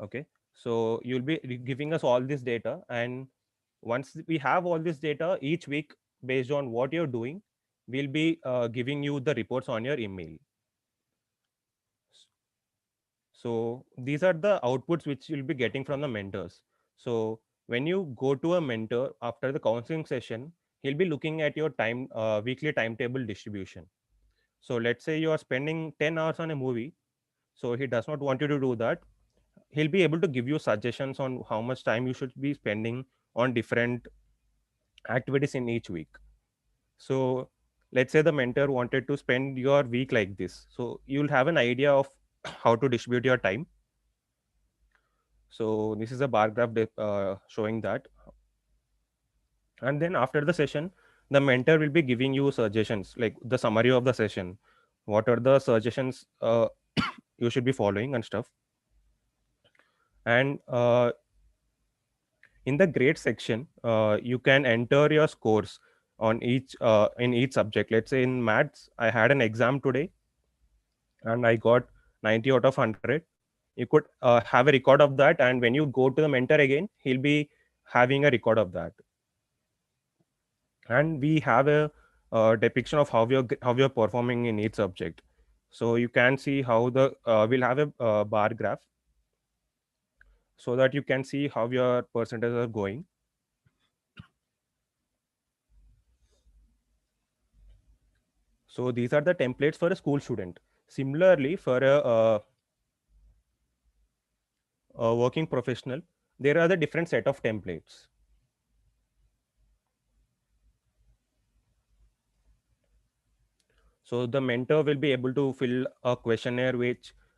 Okay, so you'll be giving us all this data, and once we have all this data each week based on what you're doing, we'll be giving you the reports on your email. So these are the outputs which you'll be getting from the mentors. So when you go to a mentor after the counseling session, he'll be looking at your time weekly timetable distribution. So let's say you are spending 10 hours on a movie, so he does not want you to do that. He'll be able to give you suggestions on how much time you should be spending on different activities in each week. So let's say the mentor wanted to spend your week like this, so you'll have an idea of how to distribute your time. So this is a bar graph showing that. And then after the session, the mentor will be giving you suggestions, like the summary of the session, what are the suggestions you should be following and stuff. And in the grade section, you can enter your scores on each in each subject. Let's say in maths, I had an exam today and I got 90 out of 100. You could have a record of that, and when you go to the mentor again, he'll be having a record of that. And we have a depiction of how you're performing in each subject. So you can see how the we'll have a bar graph so that you can see how your percentages are going. So these are the templates for a school student. Similarly, for a working professional, there are the different set of templates. So the mentor will be able to fill a questionnaire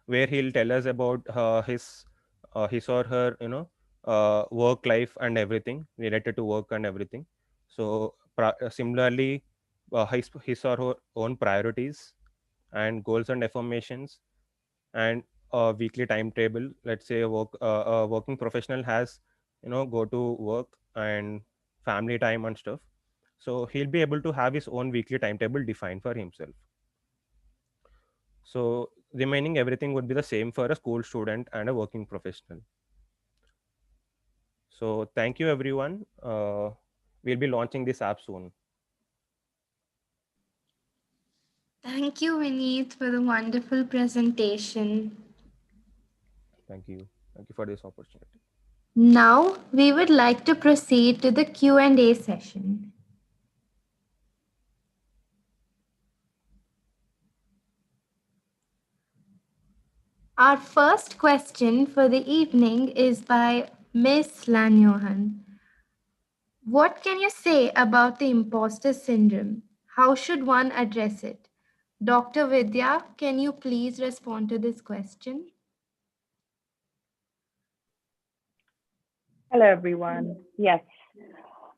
where he'll tell us about his or her work life and everything related to work and everything. So similarly, his or her own priorities and goals and affirmations, and a weekly timetable. Let's say a working professional has go to work and family time and stuff, so he'll be able to have his own weekly timetable defined for himself. So remaining everything would be the same for a school student and a working professional. So thank you everyone. We'll be launching this app soon. Thank you, Vineet, for the wonderful presentation. Thank you for this opportunity. Now, we would like to proceed to the Q&A session. Our first question for the evening is by Ms. Lanyohan. What can you say about the imposter syndrome? How should one address it? Dr. Vidya, can you please respond to this question? Hello, everyone. Yes,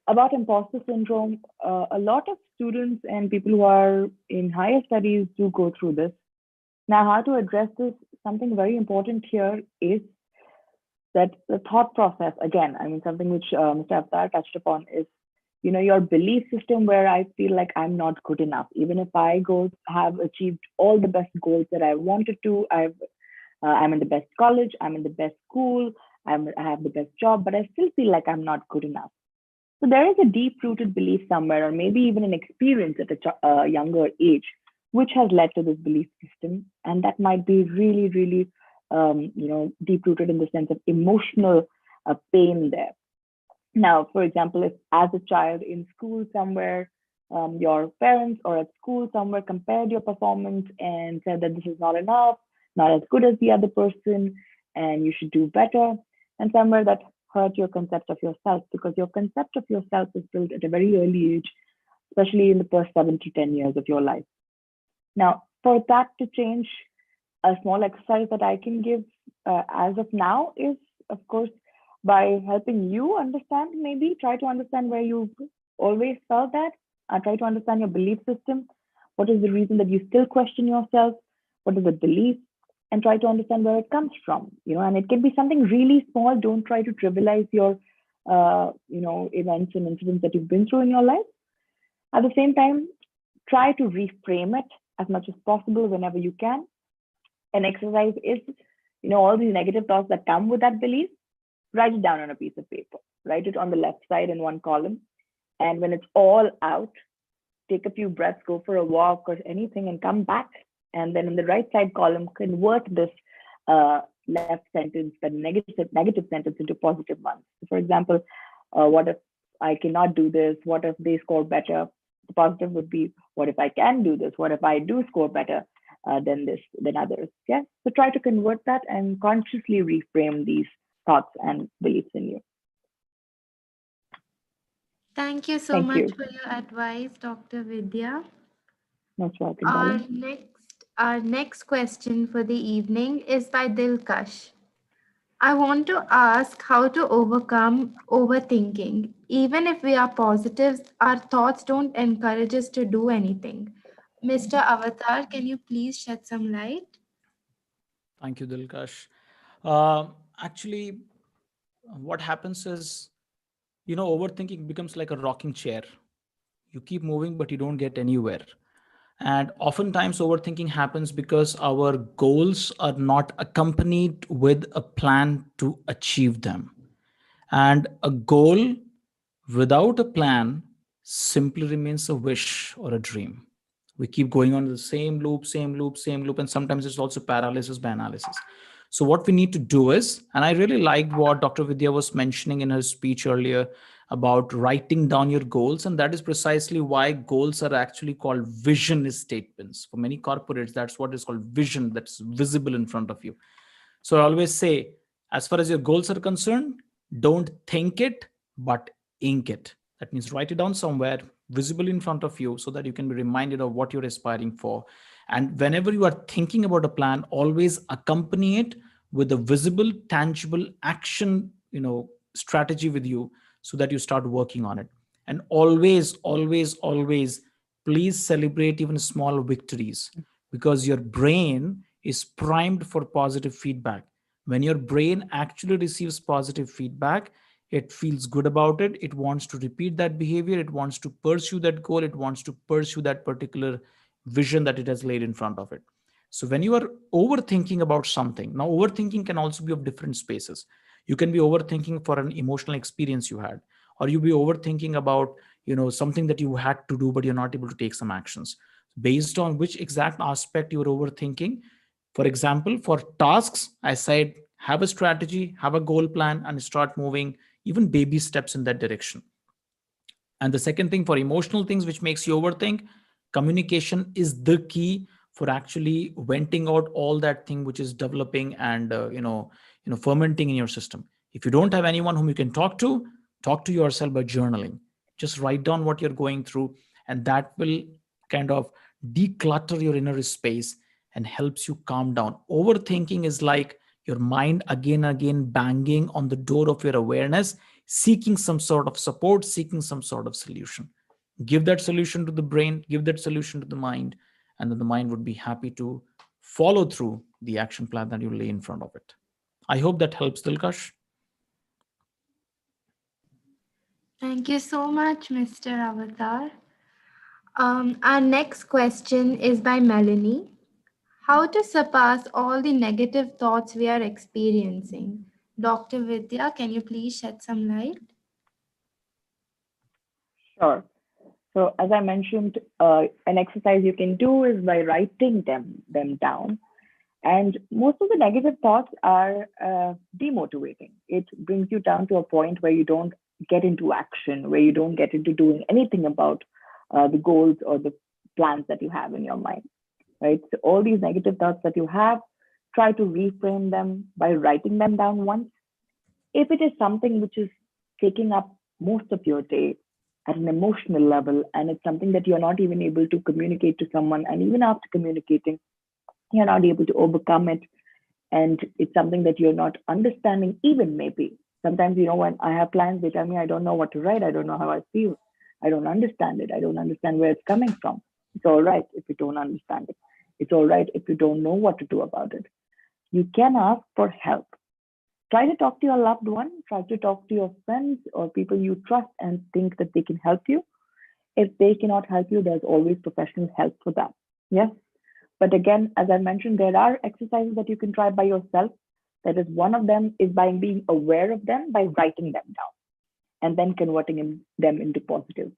about imposter syndrome, a lot of students and people who are in higher studies do go through this. Now, how to address this, something very important here is that the thought process, again, I mean, something which Mr. Avatar touched upon is, your belief system where I feel like I'm not good enough. Even if I have achieved all the best goals that I wanted to, I'm in the best college, I'm in the best school, I have the best job, but I still feel like I'm not good enough. So there is a deep-rooted belief somewhere, or maybe even an experience at a younger age, which has led to this belief system, and that might be really, really, deep-rooted in the sense of emotional pain there. Now, for example, if as a child in school somewhere, your parents or at school somewhere compared your performance and said that this is not enough, not as good as the other person, and you should do better, and somewhere that hurt your concept of yourself, because your concept of yourself is built at a very early age, especially in the first 7 to 10 years of your life. Now, for that to change, a small exercise that I can give as of now is, of course, by helping you understand, maybe try to understand where you've always felt that, try to understand your belief system, What is the reason that you still question yourself? What is the belief? And try to understand where it comes from. And it can be something really small. Don't try to trivialize your, events and incidents that you've been through in your life. At the same time, try to reframe it as much as possible whenever you can. An exercise is, all these negative thoughts that come with that belief, write it down on a piece of paper. Write it on the left side in one column. And when it's all out, take a few breaths, go for a walk or anything, and come back. And then in the right side column, convert this left sentence, the negative sentence, into positive ones. So for example, what if I cannot do this? What if they score better? The positive would be, what if I can do this? What if I do score better than others? Yeah. So try to convert that and consciously reframe these thoughts and beliefs in you. Thank you so Thank much you. for your advice, Dr. Vidya. Most welcome, Our darling. next question for the evening is by Dilkash. I want to ask how to overcome overthinking. Even if we are positives, our thoughts don't encourage us to do anything. Mr. Avatar, can you please shed some light? Thank you, Dilkash. Actually, what happens is, overthinking becomes like a rocking chair. You keep moving, but you don't get anywhere. And oftentimes, overthinking happens because our goals are not accompanied with a plan to achieve them. And a goal without a plan simply remains a wish or a dream. We keep going on the same loop, same loop, same loop, and sometimes it's also paralysis by analysis. So, what we need to do is, and I really liked what Dr. Vidya was mentioning in her speech earlier about writing down your goals, and that is precisely why goals are actually called vision statements. For many corporates, that's what is called vision, that's visible in front of you. So I always say, as far as your goals are concerned, don't think it, but ink it. That means write it down somewhere visible in front of you so that you can be reminded of what you're aspiring for. And whenever you are thinking about a plan, always accompany it with a visible, tangible action, strategy with you so that you start working on it. And always, always, always, please celebrate even small victories, because your brain is primed for positive feedback. When your brain actually receives positive feedback, it feels good about it. It wants to repeat that behavior. It wants to pursue that goal. It wants to pursue that particular vision that it has laid in front of it. So when you are overthinking about something, now overthinking can also be of different spaces. You can be overthinking for an emotional experience you had, or you be overthinking about, something that you had to do, but you're not able to take some actions. Based on which exact aspect you're overthinking. For example, for tasks, I said, have a strategy, have a goal plan, and start moving even baby steps in that direction. And the second thing, for emotional things which makes you overthink, communication is the key for actually venting out all that thing which is developing and fermenting in your system. If you don't have anyone whom you can talk to yourself by journaling. Just write down what you're going through, and that will kind of declutter your inner space and helps you calm down. Overthinking is like your mind again and again banging on the door of your awareness, seeking some sort of support, seeking some sort of solution. Give that solution to the brain, give that solution to the mind, and then the mind would be happy to follow through the action plan that you lay in front of it. I hope that helps, Dilkash. Thank you so much, Mr. Avatar. Our next question is by Melanie. How to surpass all the negative thoughts we are experiencing? Dr. Vidya, can you please shed some light? Sure. So as I mentioned, an exercise you can do is by writing them down. And most of the negative thoughts are demotivating. It brings you down to a point where you don't get into action, where you don't get into doing anything about the goals or the plans that you have in your mind, right? So all these negative thoughts that you have, try to reframe them by writing them down once. If it is something which is taking up most of your day at an emotional level, and it's something that you're not even able to communicate to someone, and even after communicating, you're not able to overcome it, and it's something that you're not understanding, even maybe. Sometimes, when I have clients, they tell me, I don't know what to write. I don't know how I feel. I don't understand it. I don't understand where it's coming from. It's all right if you don't understand it. It's all right if you don't know what to do about it. You can ask for help. Try to talk to your loved one, try to talk to your friends or people you trust and think that they can help you. If they cannot help you, there's always professional help for that. Yes. But again, as I mentioned, there are exercises that you can try by yourself. That is, one of them is by being aware of them, by writing them down and then converting them into positive.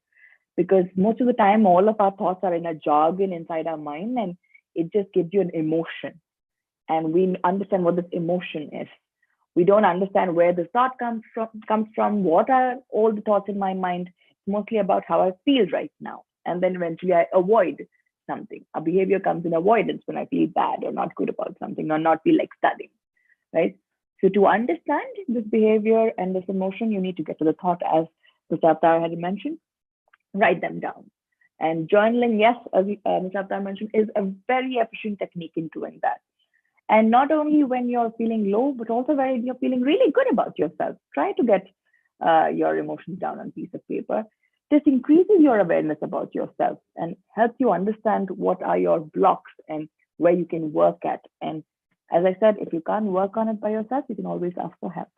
Because most of the time, all of our thoughts are in a jargon inside our mind, and it just gives you an emotion. And we understand what this emotion is. We don't understand where the thought comes from. What are all the thoughts in my mind? It's mostly about how I feel right now. And then eventually I avoid something. A behavior comes in avoidance when I feel bad or not good about something or not feel like studying, right? So to understand this behavior and this emotion, you need to get to the thought, as Mr. Avatar had mentioned, write them down. And journaling, yes, as Mr. Avatar mentioned, is a very efficient technique in doing that. And not only when you're feeling low, but also when you're feeling really good about yourself. Try to get your emotions down on a piece of paper. This increases your awareness about yourself and helps you understand what are your blocks and where you can work at. And as I said, if you can't work on it by yourself, you can always ask for help.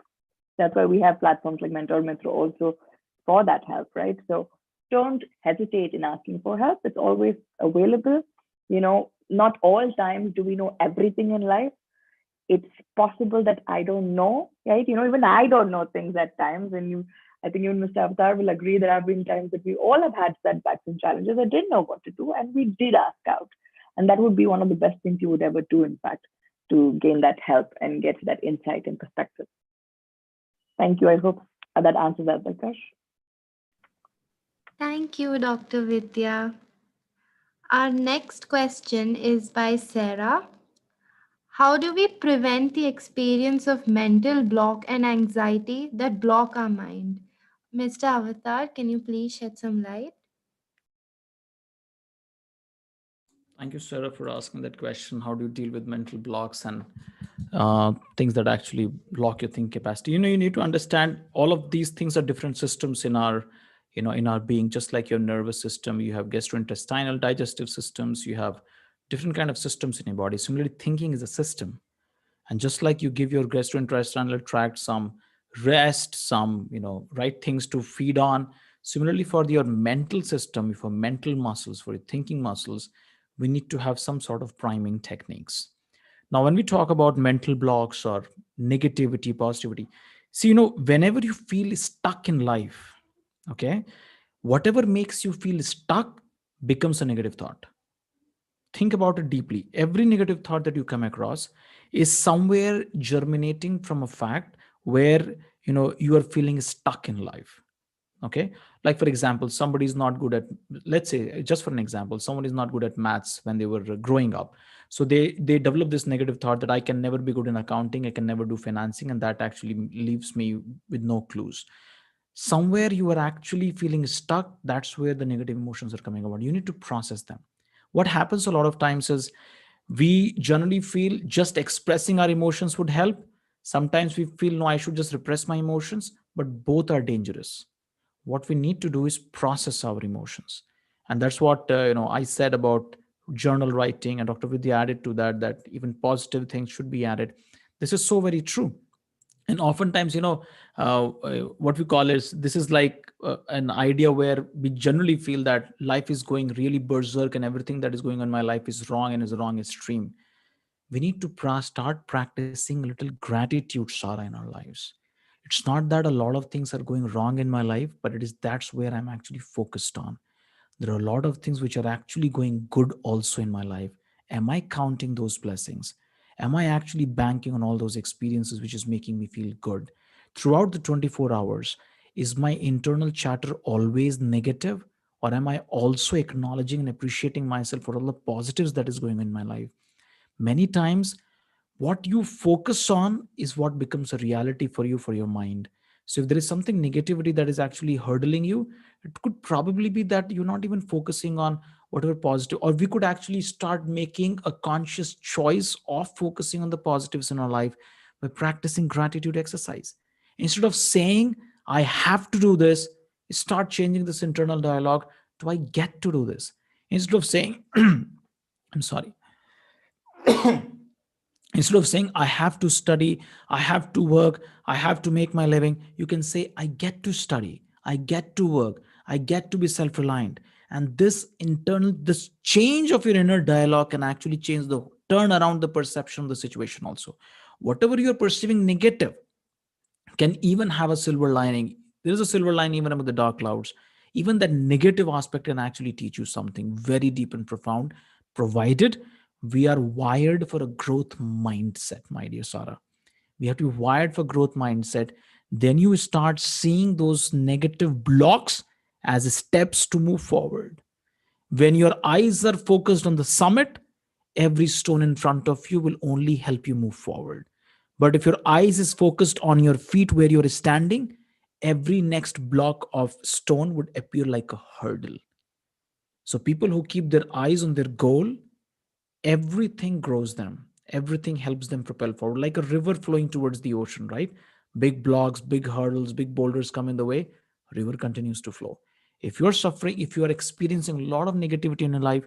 That's why we have platforms like MentorMitr also for that help, right? So don't hesitate in asking for help. It's always available. Not all times do we know everything in life. It's possible that I don't know, right? Even I don't know things at times. And I think even Mr. Avatar will agree there have been times that we all have had setbacks and challenges. I didn't know what to do, and we did ask out. And that would be one of the best things you would ever do, in fact, to gain that help and get that insight and perspective. Thank you. I hope that answers that, Prakash. Thank you, Dr. Vidya. Our next question is by Sarah. How do we prevent the experience of mental block and anxiety that block our mind? Mr. Avatar, can you please shed some light? Thank you, Sarah, for asking that question. How do you deal with mental blocks and things that actually block your thinking capacity? You need to understand all of these things are different systems in our, in our being. Just like your nervous system, you have gastrointestinal, digestive systems. You have different kind of systems in your body. Similarly, thinking is a system. And just like you give your gastrointestinal tract some rest, some right things to feed on, similarly for your mental system, for mental muscles, for your thinking muscles, we need to have some sort of priming techniques. Now when we talk about mental blocks or negativity, positivity, see, whenever you feel stuck in life, okay, whatever makes you feel stuck becomes a negative thought. Think about it deeply. Every negative thought that you come across is somewhere germinating from a fact where you are feeling stuck in life. Okay, like for example, somebody is not good at, let's say, just for an example, someone is not good at maths when they were growing up. So they develop this negative thought that I can never be good in accounting, I can never do financing, and that actually leaves me with no clues. Somewhere you are actually feeling stuck. That's where the negative emotions are coming about. You need to process them. What happens a lot of times is we generally feel just expressing our emotions would help. Sometimes we feel, no, I should just repress my emotions, but both are dangerous. What we need to do is process our emotions. And that's what I said about journal writing, and Dr. Vidya added to that even positive things should be added. This is so very true. And oftentimes what we call is, this is like an idea where we generally feel that life is going really berserk and everything that is going on in my life is wrong and is wrong extreme. We need to start practicing a little gratitude, Sarah, in our lives. It's not that a lot of things are going wrong in my life, but that's where I'm actually focused on. There are a lot of things which are actually going good also in my life. Am I counting those blessings? Am I actually banking on all those experiences which is making me feel good? Throughout the 24 hours, is my internal chatter always negative? Or am I also acknowledging and appreciating myself for all the positives that is going on in my life? Many times, what you focus on is what becomes a reality for you, for your mind. So if there is something negativity that is actually hurdling you, it could probably be that you're not even focusing on whatever positive, or we could actually start making a conscious choice of focusing on the positives in our life by practicing gratitude exercise. Instead of saying, I have to do this, start changing this internal dialogue. Do I get to do this? Instead of saying, I'm sorry, instead of saying, I have to study, I have to work, I have to make my living, you can say, I get to study, I get to work, I get to be self-reliant. And this change of your inner dialogue can actually turn around the perception of the situation also. Whatever you're perceiving negative can even have a silver lining. There is a silver line even among the dark clouds. Even that negative aspect can actually teach you something very deep and profound, provided we are wired for a growth mindset, my dear Sarah. We have to be wired for growth mindset. Then you start seeing those negative blocks as steps to move forward. When your eyes are focused on the summit, every stone in front of you will only help you move forward. But if your eyes is focused on your feet where you're standing, every next block of stone would appear like a hurdle. So people who keep their eyes on their goal, everything grows them. Everything helps them propel forward, like a river flowing towards the ocean, right? Big blocks, big hurdles, big boulders come in the way, river continues to flow. If you're suffering, if you are experiencing a lot of negativity in your life,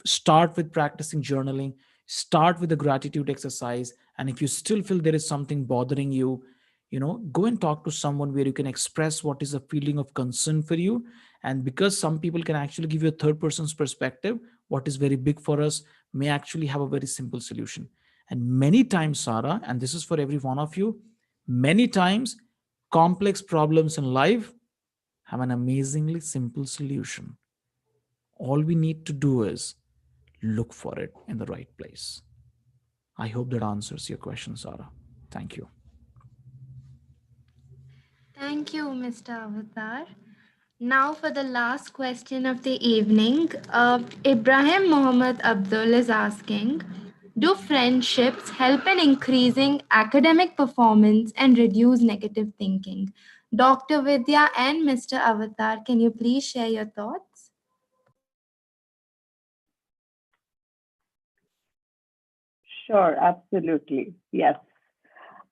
start with practicing journaling, start with the gratitude exercise. And if you still feel there is something bothering you, go and talk to someone where you can express what is a feeling of concern for you. And because some people can actually give you a third person's perspective, what is very big for us may actually have a very simple solution. And many times, Sarah, and this is for every one of you, many times complex problems in life have an amazingly simple solution. All we need to do is look for it in the right place. I hope that answers your question, Sarah. Thank you. Thank you, Mr. Avatar. Now, for the last question of the evening, Ibrahim Mohammed Abdul is asking, do friendships help in increasing academic performance and reduce negative thinking? Dr. Vidya and Mr. Avatar, can you please share your thoughts? Sure, absolutely. Yes.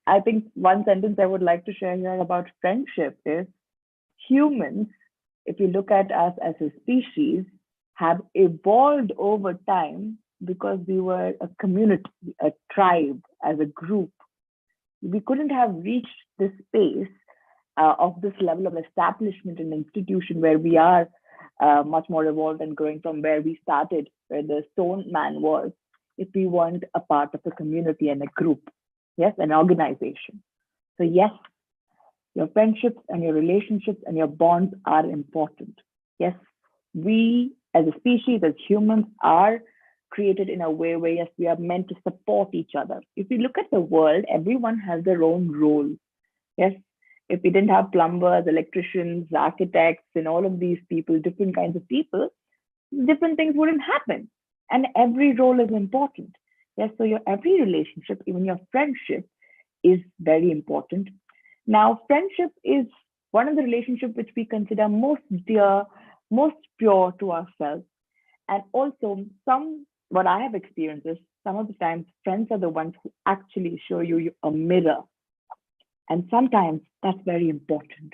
I think one sentence I would like to share here about friendship is humans, if you look at us as a species, have evolved over time because we were a community, a tribe, as a group. We couldn't have reached this space of this level of establishment and institution where we are much more evolved and growing from where we started, where the stone man was, if we weren't a part of a community and a group, yes, an organization. So yes, your friendships and your relationships and your bonds are important. Yes, we as a species, as humans, are created in a way where, yes, we are meant to support each other. If you look at the world, everyone has their own role. Yes, if we didn't have plumbers, electricians, architects, and all of these people, different kinds of people, different things wouldn't happen. And every role is important. Yes, so your every relationship, even your friendship, is very important. Now, friendship is one of the relationships which we consider most dear, most pure to ourselves. And also, what I have experienced is some of the times friends are the ones who actually show you a mirror. And sometimes that's very important.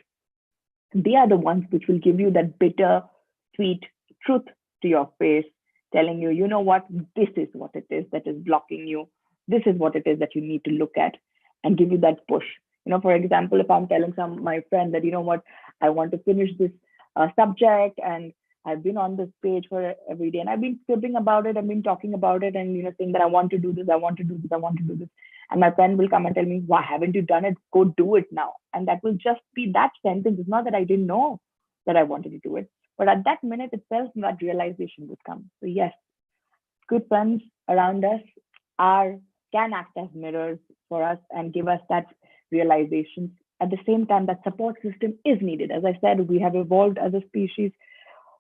They are the ones which will give you that bitter, sweet truth to your face, telling you, you know what, this is what it is that is blocking you. This is what it is that you need to look at, and give you that push. For example, if I'm telling my friend that, you know what, I want to finish this subject, and I've been on this page for every day, and I've been scribbling about it, I've been talking about it, and saying that I want to do this, I want to do this, I want to do this. And my friend will come and tell me, why haven't you done it? Go do it now. And that will just be that sentence. It's not that I didn't know that I wanted to do it, but at that minute itself, that realization would come. So yes, good friends around us can act as mirrors for us and give us that realization. At the same time, that support system is needed. As I said, we have evolved as a species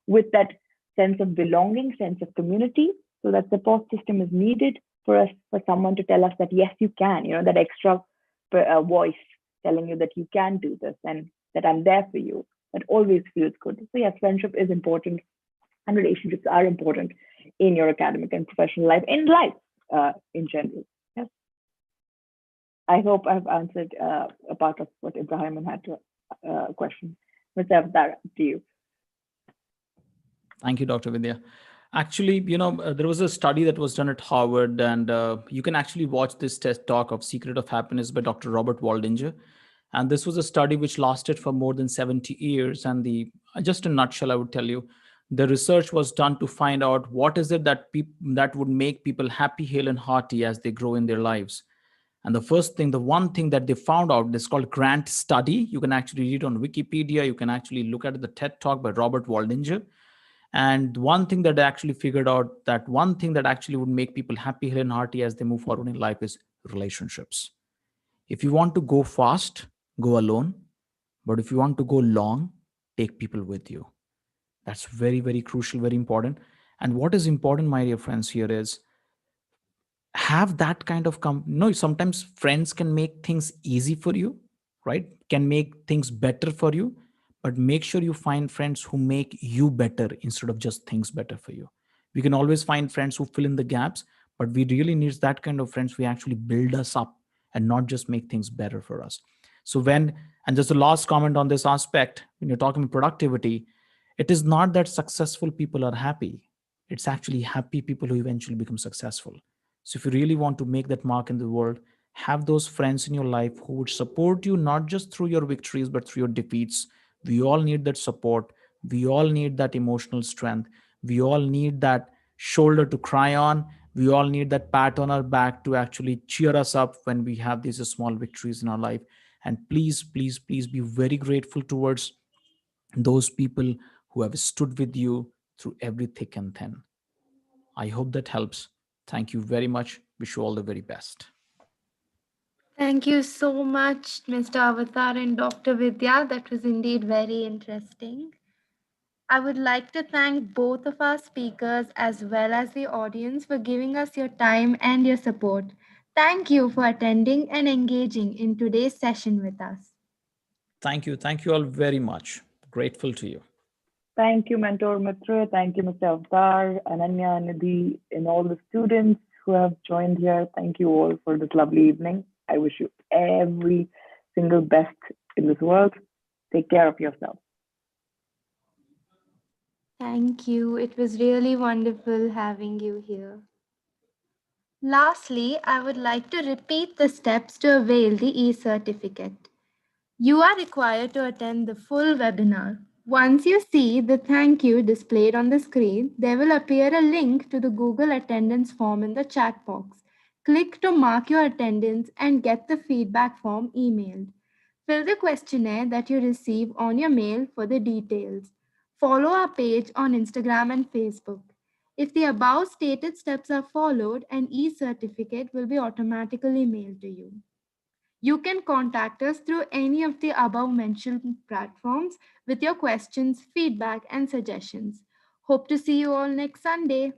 with that sense of belonging, sense of community. So that support system is needed for someone to tell us that, yes, you can, that extra voice telling you that you can do this and that I'm there for you. That always feels good. So yes, friendship is important and relationships are important in your academic and professional life, in life in general. Yes. I hope I've answered a part of what Ibrahim had to question. Mr. Avatar, to you. Thank you, Dr. Vidya. Actually, there was a study that was done at Harvard, and you can actually watch this TED talk of Secret of Happiness by Dr. Robert Waldinger. And this was a study which lasted for more than 70 years. And just in a nutshell, I would tell you, the research was done to find out what is it that would make people happy, hale, and hearty as they grow in their lives. And the one thing that they found out, is called Grant study. You can actually read on Wikipedia. You can actually look at the TED talk by Robert Waldinger. And one thing that I actually figured out, that one thing that actually would make people happy, hale, and hearty as they move forward in life is relationships. If you want to go fast, go alone. But if you want to go long, take people with you. That's very, very crucial, very important. And what is important, my dear friends, here is have that kind of no, sometimes friends can make things easy for you, right? Can make things better for you, but make sure you find friends who make you better instead of just things better for you. We can always find friends who fill in the gaps, but we really need that kind of friends who actually build us up and not just make things better for us. So and just the last comment on this aspect, when you're talking productivity, it is not that successful people are happy. It's actually happy people who eventually become successful. So if you really want to make that mark in the world, have those friends in your life who would support you not just through your victories, but through your defeats. We all need that support. We all need that emotional strength. We all need that shoulder to cry on. We all need that pat on our back to actually cheer us up when we have these small victories in our life. And please, please, please be very grateful towards those people who have stood with you through every thick and thin. I hope that helps. Thank you very much. Wish you all the very best. Thank you so much, Mr. Avatar and Dr. Vidya. That was indeed very interesting. I would like to thank both of our speakers as well as the audience for giving us your time and your support. Thank you for attending and engaging in today's session with us. Thank you. Thank you all very much. Grateful to you. Thank you, MentorMitr. Thank you, Mr. Avatar, Ananya, Nidhi, and all the students who have joined here. Thank you all for this lovely evening. I wish you every single best in this world. Take care of yourself. Thank you. It was really wonderful having you here. Lastly, I would like to repeat the steps to avail the e-certificate. You are required to attend the full webinar. Once you see the thank you displayed on the screen, there will appear a link to the Google attendance form in the chat box. Click to mark your attendance and get the feedback form emailed. Fill the questionnaire that you receive on your mail for the details. Follow our page on Instagram and Facebook. If the above stated steps are followed, an e-certificate will be automatically mailed to you. You can contact us through any of the above mentioned platforms with your questions, feedback, and suggestions. Hope to see you all next Sunday.